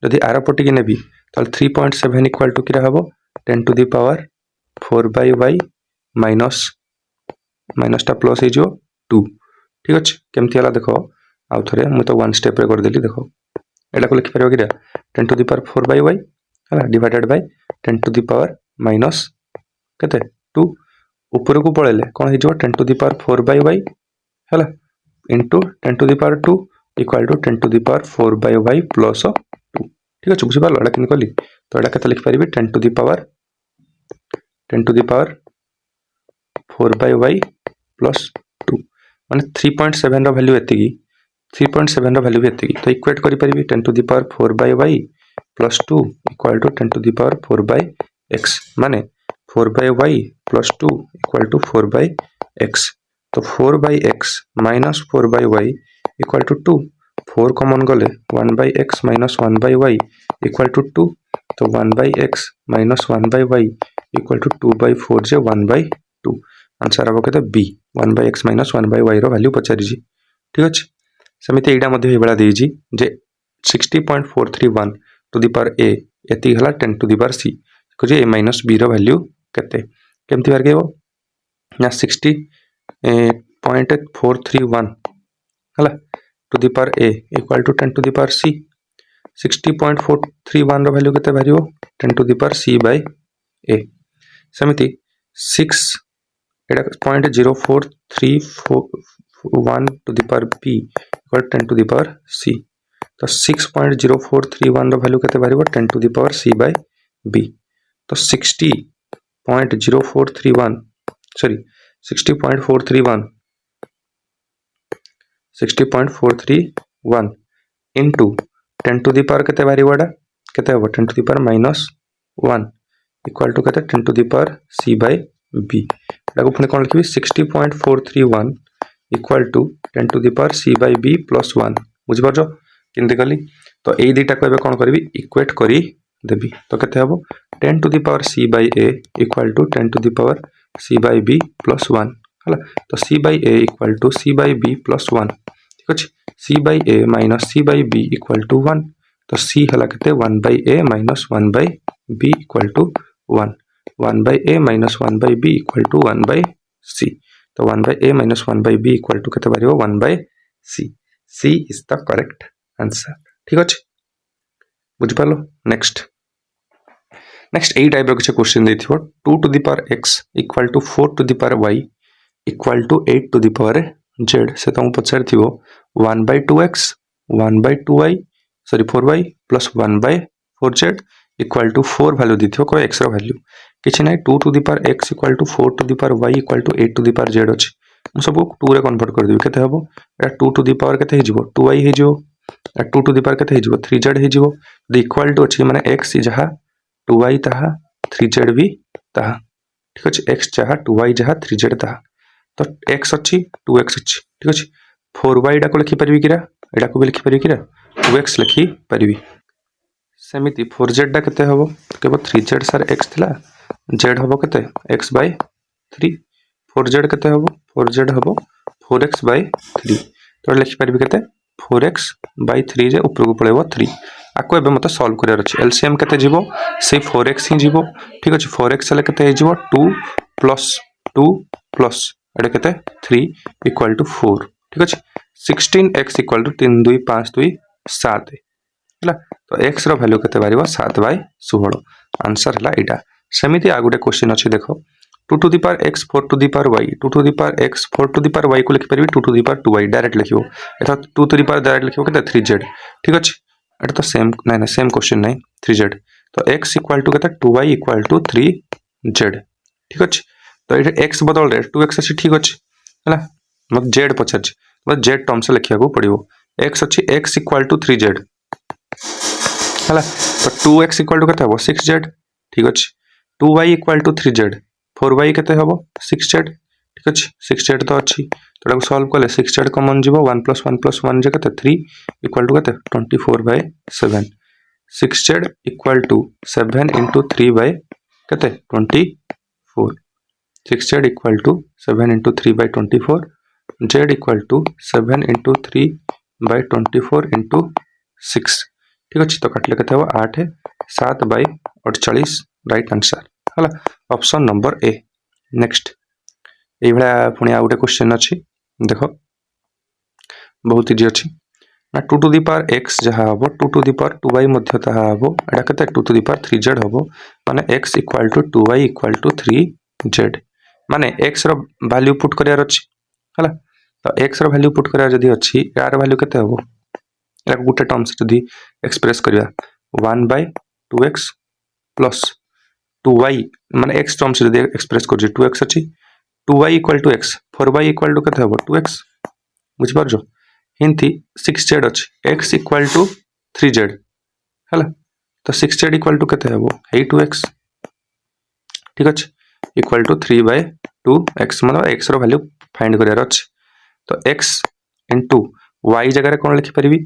यदि आर पटी के नेबी त 3.7 इक्वल टू किरा हबो 10 to the power 4 by y minus टा प्लस हे जो 2 ठीक अछि केमति हला देखो आउ थरे मु तो वन स्टेप रे कर देली देखो एडा को लिखि परबो किरा 10 to the power 4 by y हला divided by 10 to the power minus केते 2 ऊपर को पळेले कोन हे जो 10 to the power 4 by y हला into 10 to the power 2 equal to 10 to the power 4 by y plus 2 ठीक अछि बुझि पालो एडा किन कली तो एडा केते लिखि परबी 10 to the power 4 by y plus 2 माने 3.7 रो वैल्यू एतिकी 3.7 रो वैल्यू एतिकी तो इक्वेट करि परिबी 10 to the power 4 by y plus 2 equal to 10 to the power 4 by x माने 4 by y plus 2 equal to 4 by x. तो 4 by x minus 4 by y equal to 2। 4 common गले 1 by x minus 1 by y equal to 2। तो 1 by x minus 1 by y equal to 2 by 4 जे 1 by 2। Answer हम कहते बी 1 by x minus 1 by y value पचारि। ठीक अच्छे सेमती यहाँ देजी जे 60.431 टू दी पावर ए एति हला 10 टू दी पावर सी खोजे ए माइनस बी रो वैल्यू केते केमती बार गेबो ना 60.431 हला to the power a equal to 10 to the power c 60.431 रो वैल्यू केते बारियो 10 to the power c by a सेमती 6 एटा 0.0431 to the power b equal 10 to the power c. तो 6.0431 रो वैल्यू केते बारियो 10 to the power c by b. तो 60.431 इंटू 10 टू दी पावर केते बारियो केते हो 10 to the power minus 1 equal to केते 10 to the power c by b. एटाको पुणी कोन लिखिबी 60.431 equal to 10 to the power c by B plus 1 बुझि परजो किंती कली। तो एई दुईटा को एबे कोन करबी इक्वेट करी देबी। तो केते हबो 10 to the power c by a equal to 10 to the power c by B plus 1 हला। तो c by a equal to c by B plus 1 ठीक अछि c by a minus c by b equal to 1। तो c हला केते 1 by a minus 1 by b equal to 1 1 by a minus 1 by b equal to 1 by सी। तो 1 by a minus 1 by b equal to केते बारियो 1 by c. C is the correct answer ठीक अछि बुझि पालो। नेक्स्ट एई टाइप रो किछ क्वेश्चन देथिबो 2 to the power x equal to 4 to the power y equal to 8 to the power z से तुम पचार थिबो 1 by 2x 1 by 2y sorry 4y plus 1 by 4z equal to 4 value दिथिबो को x रो वैल्यू किछ नै 2 to the power x equal to 4 to the power y equal to 8 to the power z अछि हम सब 2 रे कन्वर्ट कर देबी केते हबो एटा 2 टू दी पावर केते हे जिवो 2y हे जिवो 2 टू दी पावर केते हे जिवो 3z हे जिवो द इक्वल टू अछि माने x जहा 2y ताहा 3z भी ताहा ठीक अछि x जहा 2y जहा 3z ताहा। तो x अछि 2x अछि ठीक अछि 4y डा को लिखि परिबी किरा एडा को भी लिखि परिबी किरा 2x लिखि परिबी। सेमिति 4z डा केते हबो केबो 3z सर x थिला z हबो केते x बाय 3 4z केते हबो 4z हबो 4x बाय 3 तो लिखि परिबी केते 4x बाय 3 जे ऊपर को पळेबो 3 आको एबे मते सॉल्व करियार अछि एलसीएम केते जीवो से 4x ही जीवो ठीक अछि 4x ले केते हे जीवो 2 प्लस एडे केते 3 इक्वल टू 4 ठीक अछि 16x इक्वल टू 3 2 5 2 7 हला। तो x रो वैल्यू केते बारिबो 7 बाय 16 आंसर हला एटा। सेमिति आ गुटे क्वेश्चन अछि देखो 2 to the power x 4 to the power y 2 to the power x 4 to the power y को लिखि परिबी 2 to the power 2y direct लिखिबो एटा 2 टू दी पावर डायरेक्ट लिखिबो केते 3z ठीक अछि एटा तो सेम ना सेम क्वेश्चन नै 3z। तो x इक्वल टू केते 2y इक्वल टू 3z ठीक अछि। तो एटा x बदल रे 2x अछि ठीक अछि हला मत z पछर छी मत z टर्म से लिखिया को पड़िबो x अछि x इक्वल टू 3z हला। तो 2x इक्वल टू केते हबो 6z ठीक अछि 2y equal to 3z 4y केते हबो 6z ठीक अछि 6z तो अछि तोरा को सॉल्व करले 6z कॉमन जीवो 1 + 1 + 1 जे केते 3 इक्वल टू केते 24/7 6z equal to 7 into 3 by केते 24 6z equal to 7 into 3 by 24 z equal to 7 into 3 by 24 into 6 ठीक अछि। तो काटले केते हो 8 7 by 48 राइट आंसर हला ऑप्शन नंबर ए। नेक्स्ट ए भला पुनी आ गुटे क्वेश्चन अछि देखो बहुत इजी अछि ना 2 टू दी पावर x जहा हबो 2 टू दी पावर 2y मध्ये ताहा हबो एटा केते 2 टू दी पावर 3z हबो माने x equal to 2y equal to 3z माने x रो वैल्यू पुट करियार अछि हला। तो x रो वैल्यू पुट करिया जदी अछि यार वैल्यू केते हबो एक गुटे टर्म्स जदी एक्सप्रेस करिया 1/2x प्लस 2y माने x टर्म्स जदी एक्सप्रेस कर जे 2x अछि 2y equal to x 4y equal to केते हबो 2x बुझ परजो हिंती 6z अछि x इक्वल टू 3z हला। तो 6z इक्वल टू केते हेबो 8x ठीक अछि इक्वल टू 3/2x मतलब x रो वैल्यू फाइंड करियार अछि तो x इनटू y जगह रे कोन लिखि परिबी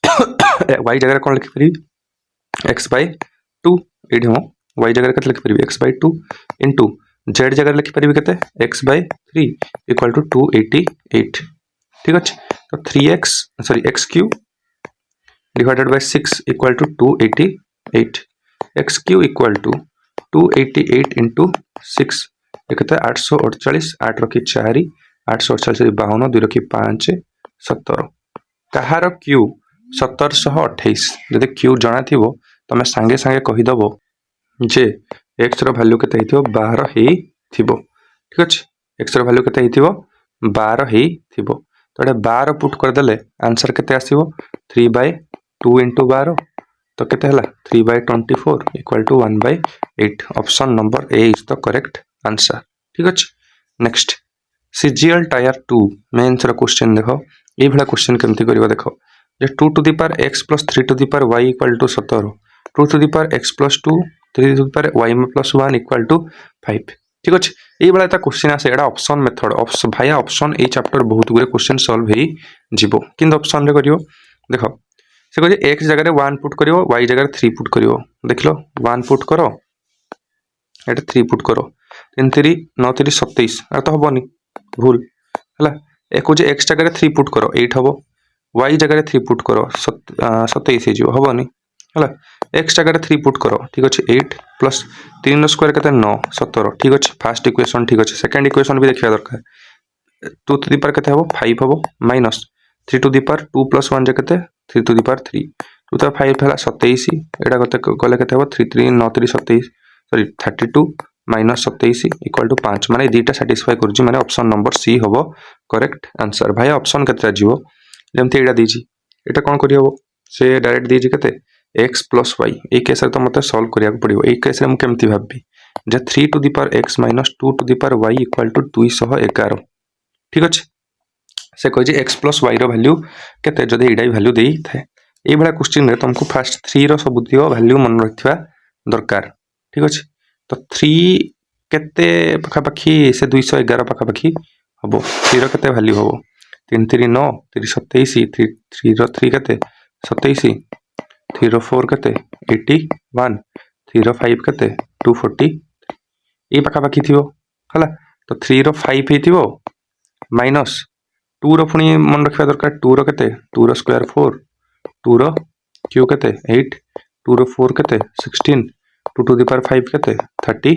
y जगह रे कोन लिखि परिबी x/2 एडी हो y जगह रे केते लिखि परिबी x/2 इनटू z जगह रे लिखि परिबी केते x/3 इक्वल टू 288 ठीक अछि तो 3x sorry x cube divided by 6 equal to 288 x Q equal to 288 into 6 देखते 848 8 रखी 4 848 52 2 रखी 5 17 कहार क्यू 1728 जदि क्यू जाना थिबो तमे संगे संगे कहि दबो जे x रो वैल्यू केते हिथिबो 12 हे थिबो ठीक अछि x रो वैल्यू केते हिथिबो 12 हे थिबो तो एटा 12 पुट कर देले आंसर केते आसीबो 3/2 into 12 तो केते हला 3/24 equal to 1/8 option number A is the correct answer ठीक अछि नेक्स्ट सीजीएल टायर 2 मेंस रो क्वेश्चन देखो ए भला क्वेश्चन केमति करिवो देखो जे 2 to the power x plus 3 to the power y equal to 17 2 to the power x plus 2 3 to the power y plus 1 equal to 5 ठीक अछि ए भला त question आसे एडा option method option Bhaya option A chapter बहुत गुरे question solve हेई जिवो किन ऑप्शन रे करिवो देखो से कहे x जगह रे 1 पुट करिवो y जगह रे 3 पुट करिवो देखलो 1 पुट करो एटा 3 पुट करो 3 3 9 3 27 आ तो हबोनी भूल हला एको जे x जगह रे 3 पुट करो 8 हबो y जगह रे 3 पुट करो 27 हे जिवो हबोनी हला x जगह रे 3 पुट करो ठीक अछि 8 प्लस 3 रो स्क्वायर केते 9 17 ठीक अछि फर्स्ट इक्वेशन ठीक अछि सेकंड इक्वेशन भी देखिया दरकार 2 टू द पावर केते हबो 5 हबो minus 3 to the power 2 plus 1 जे केते 3 टू द पावर 3 2 तो 5 हला 27 एटा कते गले केते हबो 3 3 9 3 27 सॉरी 32 माइनस 27 इक्वल टू 5 माने दीटा सैटिस्फाई करजी माने ऑप्शन नंबर सी हबो करेक्ट आंसर भाई ऑप्शन केते जिवो जेमति एटा दीजी एटा कोन करि हबो से डायरेक्ट दीजी केते x plus y ए केस रे तो मते सॉल्व करिया पड़िबो ए केस रे हम केमति भाबबी जे 3 to the power x minus 2 to the power y equal to 211 ठीक अछि से कहि जे x plus y रो वैल्यू केते जदि एडा वैल्यू देई थाए ए भला क्वेश्चन रे तुमको फर्स्ट 3 रो सब दियो वैल्यू मन रखिबा दरकार ठीक अछि तो 3 केते पखा पखी से 211 पखा पखी हबो 3 रो केते वैल्यू हबो 3 3 9 3 27 3 रो 3 केते 27 3 रो 4 केते 81 3 रो 5 केते 240 ए पखा पखी थिबो हला तो 3 रो 5 हेतिबो माइनस 2 रो पुनी मन रखिबा दरकार 2 रो केते 2 रो स्क्वायर 4 2 रो क्यू केते 8 2 रो 4 केते 16 2 टू द पावर 5 केते 32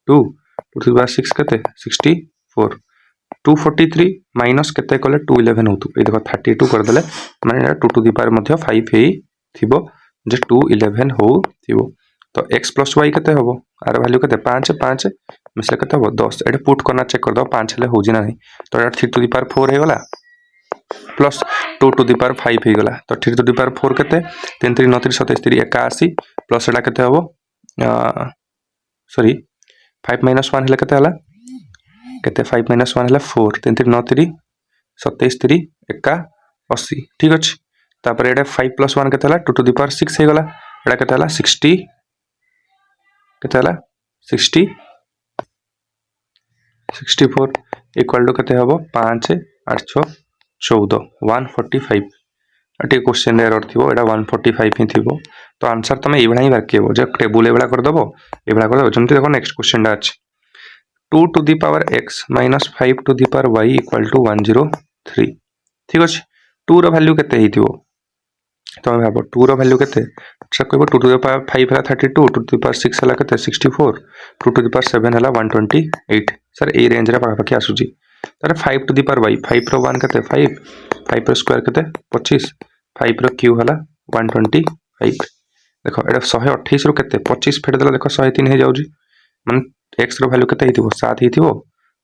2 टू द पावर 6 केते 64 243 माइनस केते कले 211 होतु ए देखो 32 कर देले माने 2 टू द पावर मध्ये 5 हे थिबो जे 211 हो थिबो तो x plus y केते हबो आर वैल्यू केते 5 5 मिसले केते हबो 10 एटा पुट करना चेक कर दो 5 ले होजी ना नहीं तो एटा 3 टू द पावर 4 हे गला प्लस 2 टू द पावर 5 हे गला तो 3 टू द पावर 4 केते 3 3 9 3 27 3 81 प्लस एटा केते हबो सॉरी 5 minus 1 हेले केते हला केते 5 minus 1 हेले 4 3 3 9 3 27 3 81 ठीक अछि तापर एटा 5 plus 1 केते हला 2 टू द पावर 6 हे गला एटा केते हला 60 केते हला 60 64 इक्वल टू केते हबो 5 8 6 14 145 अटे क्वेश्चन एरर थिबो एटा 145 ही थिबो तो आंसर तमे एबला ही बाकीबो जे टेबल एबला कर दबो एबला कर दबो जंती देखो नेक्स्ट क्वेश्चन डा अछि 2 to the power x minus 5 to the power y equal to 103 ठीक अछि 2 रो वैल्यू केते हिथिबो तो भाबो 2 रो वैल्यू केते से कहबो 2 टू द पावर 5 हला 32 2 टू द पावर 6 हला केते 64 2 टू द पावर 7 हला 128 सर ए रेंज रे पाखा पाखी आसुजी तारे 5 टू द पावर y 5 रो 1 केते 5 5 रो स्क्वायर केते 25 5 रो क्यू हला 125 देखो एटा 128 रो केते 25 फेड देला देखो 103 हे जाउजी माने x रो वैल्यू केते हिथिबो 7 हिथिबो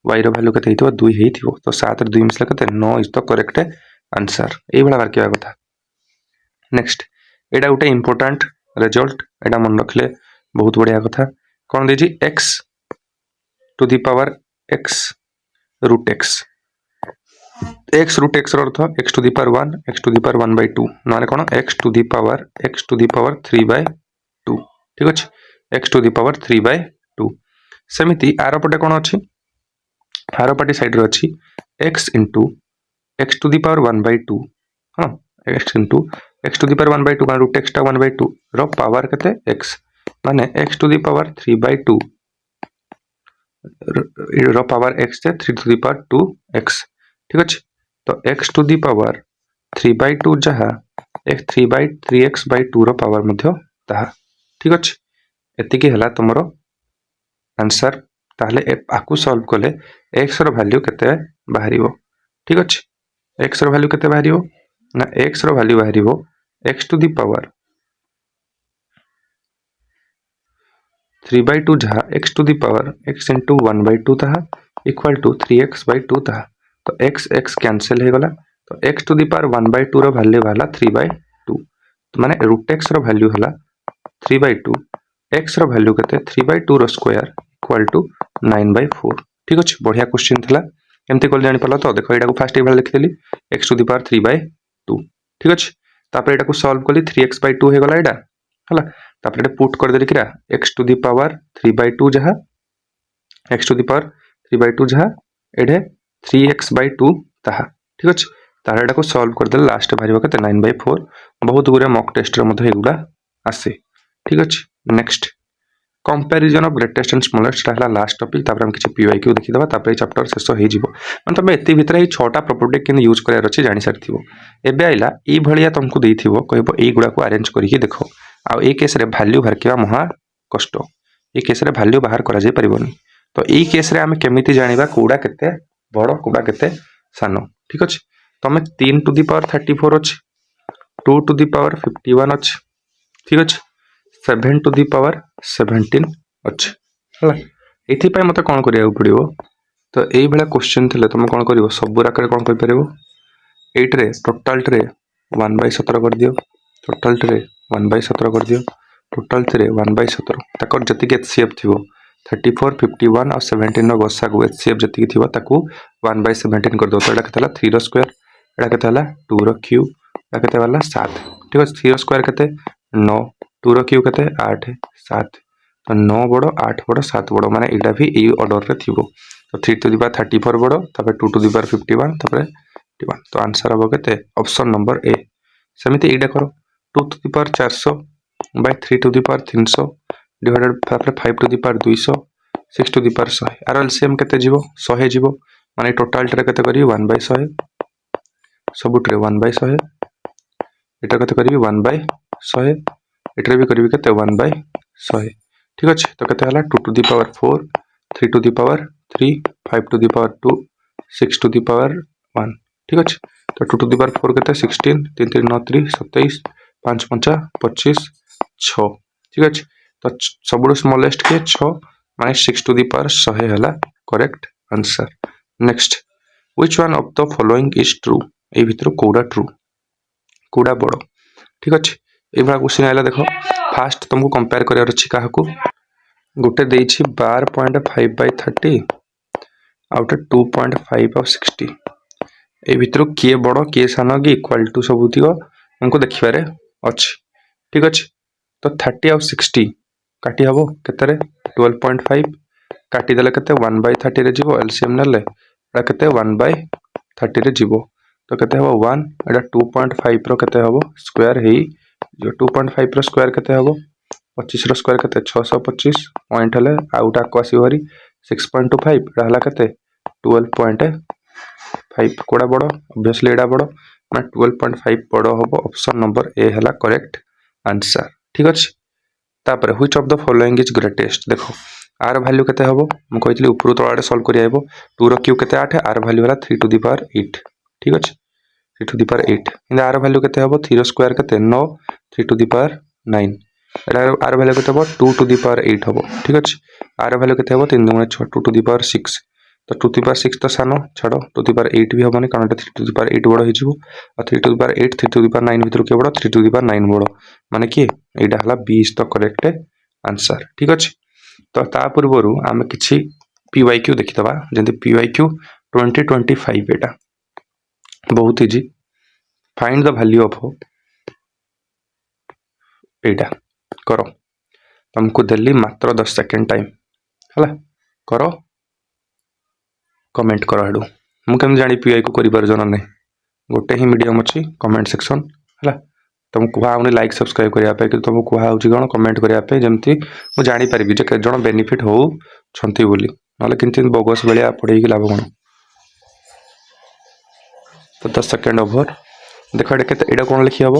y रो वैल्यू केते हिथिबो 2 हिथिबो तो 7 रे 2 मिसला केते 9 is the correct answer A भला बार किया कथा नेक्स्ट एटा उटे इंपोर्टेंट रिजल्ट एटा मन रखले बहुत बढ़िया कथा कोन देजी x to the power x root x x root x अर्थ x to the power 1 x to the power 1/2 ना कौन एक्स टू दी पावर 3/2 ठीक अच्छे एक्स टू दी पावर 3/2 सेमती आर पटे कौन अच्छी आर पटे साइड रे अच्छी x into x to the power 1/2 हाँ x into x to the power 1/2 मान रूट एक्स टा 1/2 रो पावर केते एक्स माने एक्स टू दी पावर 3/2 रो पावर एक्स से 3 टू दी पावर 2 एक्स ठीक अच्छे तो एक्स टू दी पावर 3/2 जहाँ एक्स 3/3x/2 रो पावर मध्य ताहा ठीक अच्छे एतिकी हला तुमरो आंसर ताहले आकु सॉल्व कले x रो वैल्यू केते बाहरिबो ठीक अच्छे x रो वैल्यू केते बाहरिबो ना x रो वैल्यू बाहरिबो x टू दी पावर 3/2 जहाँ x to the power x into 1/2 ताहा इक्वल टू 3x/2 ताहा तो x x कैंसिल हो गला तो x टू दी पावर 1/2 रो वैल्यू वाला 3/2 तो माने रूट x रो वैल्यू हला 3/2 x रो वैल्यू केते 3/2 रो स्क्वायर इक्वल टू 9/4 ठीक अच्छे बढ़िया क्वेश्चन थिला केमती कर जानि परला तो देखो एटा को फास्ट एबल लिखि देली x टू दी पावर 3/2 ठीक अच्छे तापर एटा को सॉल्व कली 3x/2 हो गला एटा हला तापर एटा पुट कर देली किरा x टू दी पावर 3/2 जहाँ x टू दी पावर 3/2 जहाँ एडे 3x/2 ताहा ठीक अच्छे तार एटा को सॉल्व कर देले लास्ट बाहरिबो केते 9/4 बहुत गुरे मॉक टेस्ट रे मधे एगुडा आसे ठीक अच्छे next comparison of greatest and smallest रहला लास्ट टॉपिक तापर हम किछि पीवाईक्यू देखि दबा तापर चैप्टर शेष हो जिवो मन तमे एति भितर ही 6टा प्रॉपर्टी केन यूज करार अछि जानि सरथिबो एबे आइला ई भलिया तुमको देथिबो कहबो एई गुडा को अरेंज करिकि देखो आ ए केस रे वैल्यू भरकिवा महा कष्ट ए केस रे वैल्यू बाहर करा जाय परिबोनी तो एई केस रे हम केमिति जानिबा कोडा केते बडो कोडा केते सानो ठीक अछि तमे 3 टू दी पावर 34 अछि 2 टू दी पावर 51 अछि ठीक अछि 7 टू दी पावर 17 अच्छे हला एथि पय मते कोन करिया पड़िबो तो एई बेला क्वेश्चन थिले तुम कोन करिवो सब राकरे कोन कर परिबो 8 रे टोटल रे 1/17 कर दियो टोटल रे 1/17 कर दियो टोटल रे 1/17 ताकर जति के एचसीएफ थिबो 34 51 और 17 नो गसा को एचसीएफ जति थिबो ताकू 1/17 कर दो तो एटा केतला 3 रो स्क्वायर एटा केतला 2 रो क्यूब एटा केते वाला 7 ठीक है 3 रो स्क्वायर केते 9 2 रो क्यूब केते 8 7 तो 9 बड़ो 8 बड़ो 7 बड़ो माने एटा भी ए ऑर्डर रे थिबो तो 3 टू दी पावर 34 बड़ो तबे 2 टू दी पावर 51 तबे 51 तो आंसर हबो केते ऑप्शन नंबर ए समिति एटा करो 2 to the power 400 by 3 to the power 300 divided तापर 5 to the power 200 6 to the power 100 आर एलसीएम केते जीवो 100 जीवो माने टोटल रे केते करी 1/100 सबुट्रे 1/100 एटा केते करी 1/100 एटा भी करी केते 1/100 ठीक अच्छे तो कहते हैं 2 to the power 4 3 to the power 3 5 to the power 2 6 to the power 1 ठीक अच्छे तो 2 टू दी पावर 4 कहते 16 3 3 9 3 27 5 5 25 6 ठीक अच्छे तो सब स्मॉलेस्ट के 6 माने 6 टू दी पावर 100 है correct answer next which one of the following is true ए भितर कोडा ट्रू कोडा बड़ ठीक अच्छे ए बड़ा क्वेश्चन आइला देखो फास्ट तुमको कंपेयर करार अछि काहाकू गोटे देछि 12.5/30 आउटे 2.5 ऑफ 60 ए भितर किए बड़ किए सानो कि इक्वल टू सब दिगो हमको देखिबारे अछि ठीक अछि तो 30 ऑफ 60 काटी हबो केते रे 12.5 काटी देले केते 1/30 रे जीवो एलसीएम नले एटा केते 1/30 रे जीवो तो केते हबो 1 एटा 2.5 रो केते हबो स्क्वायर हेई जो 2.5 रो स्क्वायर केते हबो 25 रो स्क्वायर केते 625 पॉइंट हले आउटा को आसी हरी 6.25 रहला केते 12.5 कोडा बड़ो ऑब्वियसली एडा बड़ो ना 12.5 बड़ो हबो ऑप्शन नंबर ए हला करेक्ट आंसर ठीक अछि तापर which of the following is greatest देखो आर वैल्यू केते हबो हम कहितली ऊपर तळाडे सॉल्व करि आइबो 2 रो क्यू केते 8 आर वैल्यू हला 3 टू द पावर 8 ठीक अछि 3 टू द पावर 8 इन आर वैल्यू केते हबो 3 रो स्क्वायर केते 9 3 टू द पावर 9 आर वैल्यू केते हबो 2 टू द पावर 8 हबो ठीक अछि आर वैल्यू केते हबो 3 गुणे 6 2 टू द पावर 6 तो 2 टू द पावर 6 तो सानो छाड़ो 2 टू द पावर 8 भी हबोनी कारण 3 टू द पावर 8 बडो हिजबो और 3 to the power 8 3 to the power 9 भितर के बडो 3 टू द पावर 9 बडो माने कि एडा हला 20 तो करेक्ट आंसर ठीक अछि तो ता पूर्वरु आमे किछि पीवाईक्यू देखितबा जेंति पीवाईक्यू 2025 एटा बहुत easy find the value of एटा करो तुमको देली मात्र 10 सेकेंड टाइम है करो कमेंट करो हेडू मुझे जानी पीआई को कर जन नहीं गोटे ही मीडियम अच्छी कमेंट सेक्शन है तुमको कहूनी लाइक सब्सक्राइब करने कि तुमको कहुच्छी कौन कमेंट करने जमती मुझे जानीपारि जे केत जन बेनिफिट होती बोली ना कि बगस भाया पढ़े लाभ कौन तो 10 सेकेंड ओवर देख ये कौन लिखी हम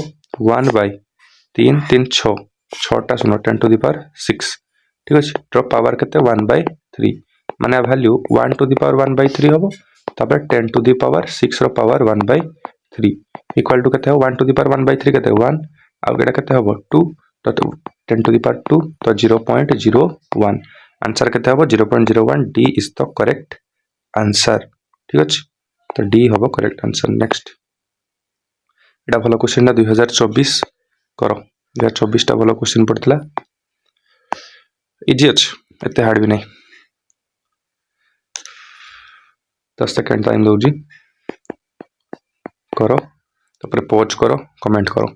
1/3 3 6 6टा 0 10 to the power 6 ठीक अच्छे ड्रॉप पावर के 1/3 माने वैल्यू 1 to the power 1/3 हम तापर 10 to the power 6 रो पावर 1/3 इक्वल टू के 1 to the power 1/3 के 1 आउ के हम 2 तो 10 to the power 2 तो 0.01 आंसर के हम 0.01 D is the correct answer ठीक अच्छे तो डी हम करेक्ट आंसर नेक्स्ट एटा भलो क्वेश्चन 2024 करो 2024 टा भलो क्वेश्चन पड़ता इजी अच्छे एत हार्ड भी नहीं 10 सेकेंड टाइम दूजी करो तापर पॉज करो कमेंट करो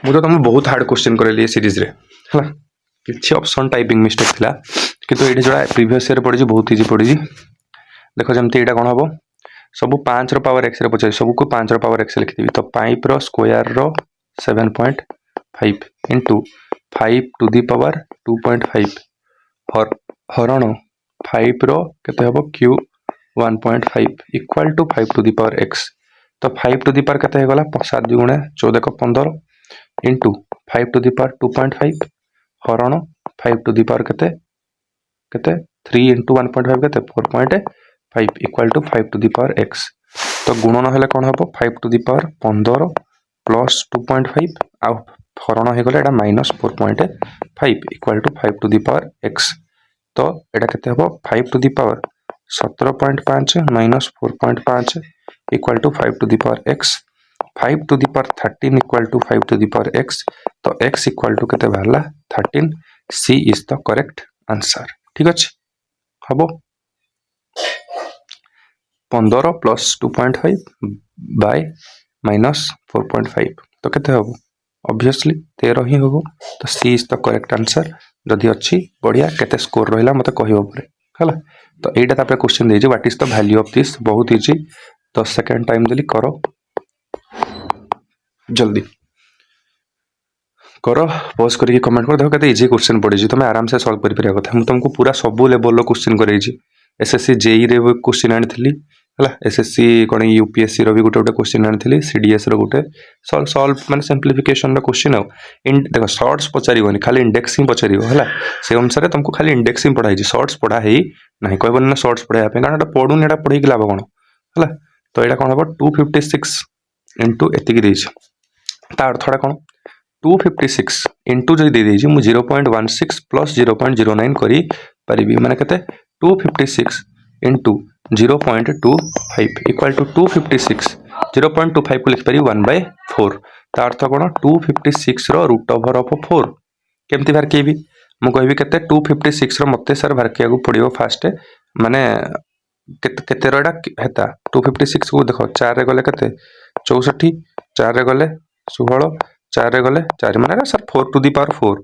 मुझे तुम बहुत हार्ड क्वेश्चन करे सीरीज रे है किसी ऑप्शन टाइपिंग मिस्टेक थिला किंतु ये जो प्रीवियस ईयर पड़ी बहुत इजी पड़ी देख जमती यहाँ कौन हम सब 5 पावर एक्स पचार सबको 5 पावर एक्स लिखी तो पाइप रो स्क्वायर रो 7.5 इंटू 5 to the power 2.5 हरण 5 रो केते हबो क्यू 1.5 equal to 5 to the power x तो 5 to the power केते गला 7 2 गुणे 14 को 15 इंटू 5 to the power 2.5 हरण 5 to the power केते केते 3 into 1.5 केते 4.5 equal to 5 to the power x तो गुणन हेले कौन हम 5 to the power 15 प्लस 2.5 आउ हरण हो गला एटा minus 4.5 equal to 5 to the power x तो एटा केते हम 5 to the power 17.5 minus 4.5 equal to 5 to the power x 5 to the power 13 equal to 5 to the power x तो x इक्वल टू केते बाहरला 13 c is the correct answer ठीक अच्छे हम 15 प्लस 2.5 बाय माइनस 4.5 तो केते हम ऑब्वियसली 13 ही हम तो सी इज द करेक्ट आंसर जदि अच्छी बढ़िया केते स्कोर रहिला मते कहिबो परे हला तो एटा तापर क्वेश्चन देजे what is the value of this बहुत इजी 10 सेकंड टाइम देली करो जल्दी करो पॉज करके कमेंट कर देखो केते इजी क्वेश्चन पड़ी तुम आराम से सॉल्व कर परिया कथा तुमको पूरा सब लेवल रो क्वेश्चन करैछि एसएससी जेई रे क्वेश्चन आनी है एसएससी कौन यूपीएससी रो भी गोटे गोटे क्वेश्चन आनी सीडीएस रो गोटे सॉल्व माने सिंप्लीफिकेशन रो क्वेश्चन आ देखो शॉर्ट्स पचारिबनी खाली इंडेक्स ही पचारिबो है से अनुसार तुमको खाली इंडेक्स ही पढ़ाई शॉर्ट्स पढ़ा ही नहीं कहबन ना शॉर्ट्स पढ़ाया कारण एटा पढ़ुनी एटा पढ़ी लाभ कौन है तो यहाँ कौन हम 256 इंटू एतिक ता अर्थटा कौन 256 इंटू जो दे देछि मु 0.16 प्लस 0.09 करी परिबी माने केते 256 इंटू 0.25 इक्वल टू 256 0.25 को लिख पारि 1/4 ता अर्थ कोन 256 रो रूट ओवर ऑफ 4 केमती बार केबी मु कहबी केते 256 रो मते सर बार किया को पड़ियो फास्ट माने केते रोडा हेता 256 को देखो 4 रे गले केते 64 4 रे गले 16 4 रे गले 4 माने सर 4 to the power 4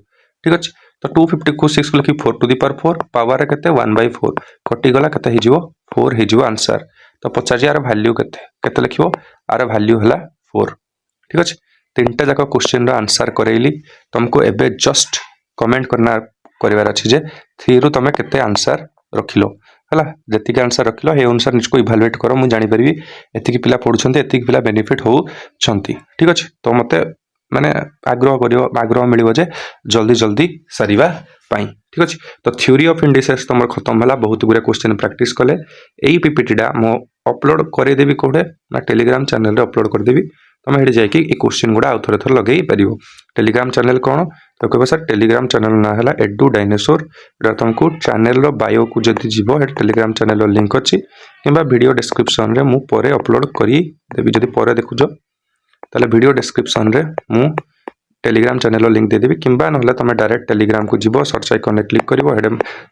ठीक अछि तो 250 को 6 को लिखि 4 to the power 4 पावर केते 1/4 कटि गला केते हि जिवो 4 हि जिवो आंसर तो पचार यार वैल्यू केते केते लिखिबो आर वैल्यू हला 4 ठीक अछि तीनटा जाक क्वेश्चन रो आंसर करैली तुमको एबे जस्ट कमेंट करना करिवार अछि जे 3 रु तमे केते आंसर रखिलो हला जति आंसर रखिलो हे अनुसार निजको इवैल्यूएट करो मु जानि परबी एतिकी पिला पढुछन्ते एतिकी पिला बेनिफिट हो छन्ती ठीक अछि तो मते माने आग्रह मिलिबो जे जल्दी जल्दी सरीवा पाई ठीक अछि तो थ्योरी ऑफ इंडिसेस तमर खत्म होला बहुत गुरे क्वेश्चन प्रैक्टिस कले एई पीपीटी डा मो अपलोड करे देबी कोडे ना टेलीग्राम चैनल रे अपलोड कर देबी तमे हेडी जाय कि ए क्वेश्चन गुडा आउ थरे थरे लगेई परिबो टेलीग्राम चैनल कोन तो कहबो सर टेलीग्राम चैनल ना हला एडू डायनासोर एटा तुमको चैनल रो बायो को जति जीवो हे टेलीग्राम चैनल रो लिंक अछि किबा वीडियो डिस्क्रिप्शन रे मु परे अपलोड करी देबी जदि परे देखुजो ताले वीडियो डिस्क्रिप्शन रे मु टेलीग्राम चैनल लिंक देदेवी किंबा ना तुम डायरेक्ट टेलीग्राम को जीव सर्च आइकन क्लिक कर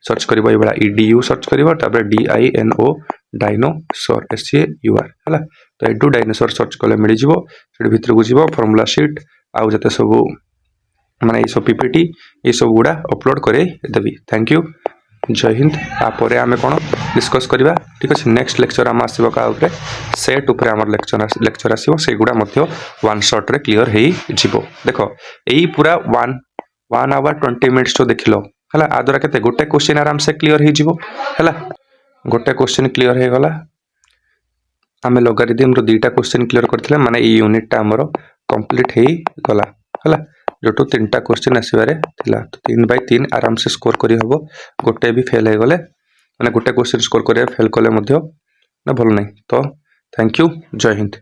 सर्च कर EDU सर्च कर DINO डायनोसर SCAUR है तो एडू डायनोसर सर्च कले मिल जाव भितर को जीव फॉर्मूला शीट आउ जते सब माने ये सब PPT ये सब गुड़ा अपलोड करे देवी। थैंक यू जय हिंद। आपर आम कौन डिस्कस करवा ठीक अच्छे नेक्स्ट लेक्चर आम आसो क्या सेट उपर आम लेक्चर आसो से गुड़ा वन शॉट रे क्लीयर हो देख यही पूरा 1 आवर 20 मिनिट्स जो देख लो है आ द्वारा के गोटे क्वेश्चन आराम से क्लीयर है गोटे क्वेश्चन क्लीयर हो गला आम लोगारिथम रो दुईटा क्वेश्चन क्लीयर करथिले माने ई यूनिट आमर कंप्लीट हो गला है जो 3टा क्वेश्चन आसबार थिला तो 3/3 आराम से स्कोर करी हबो गोटे भी फेल हो गले माने गोटे क्वेश्चन स्कोर करिया फेल कले मध्य ना भल नहीं तो थैंक यू जय हिंद।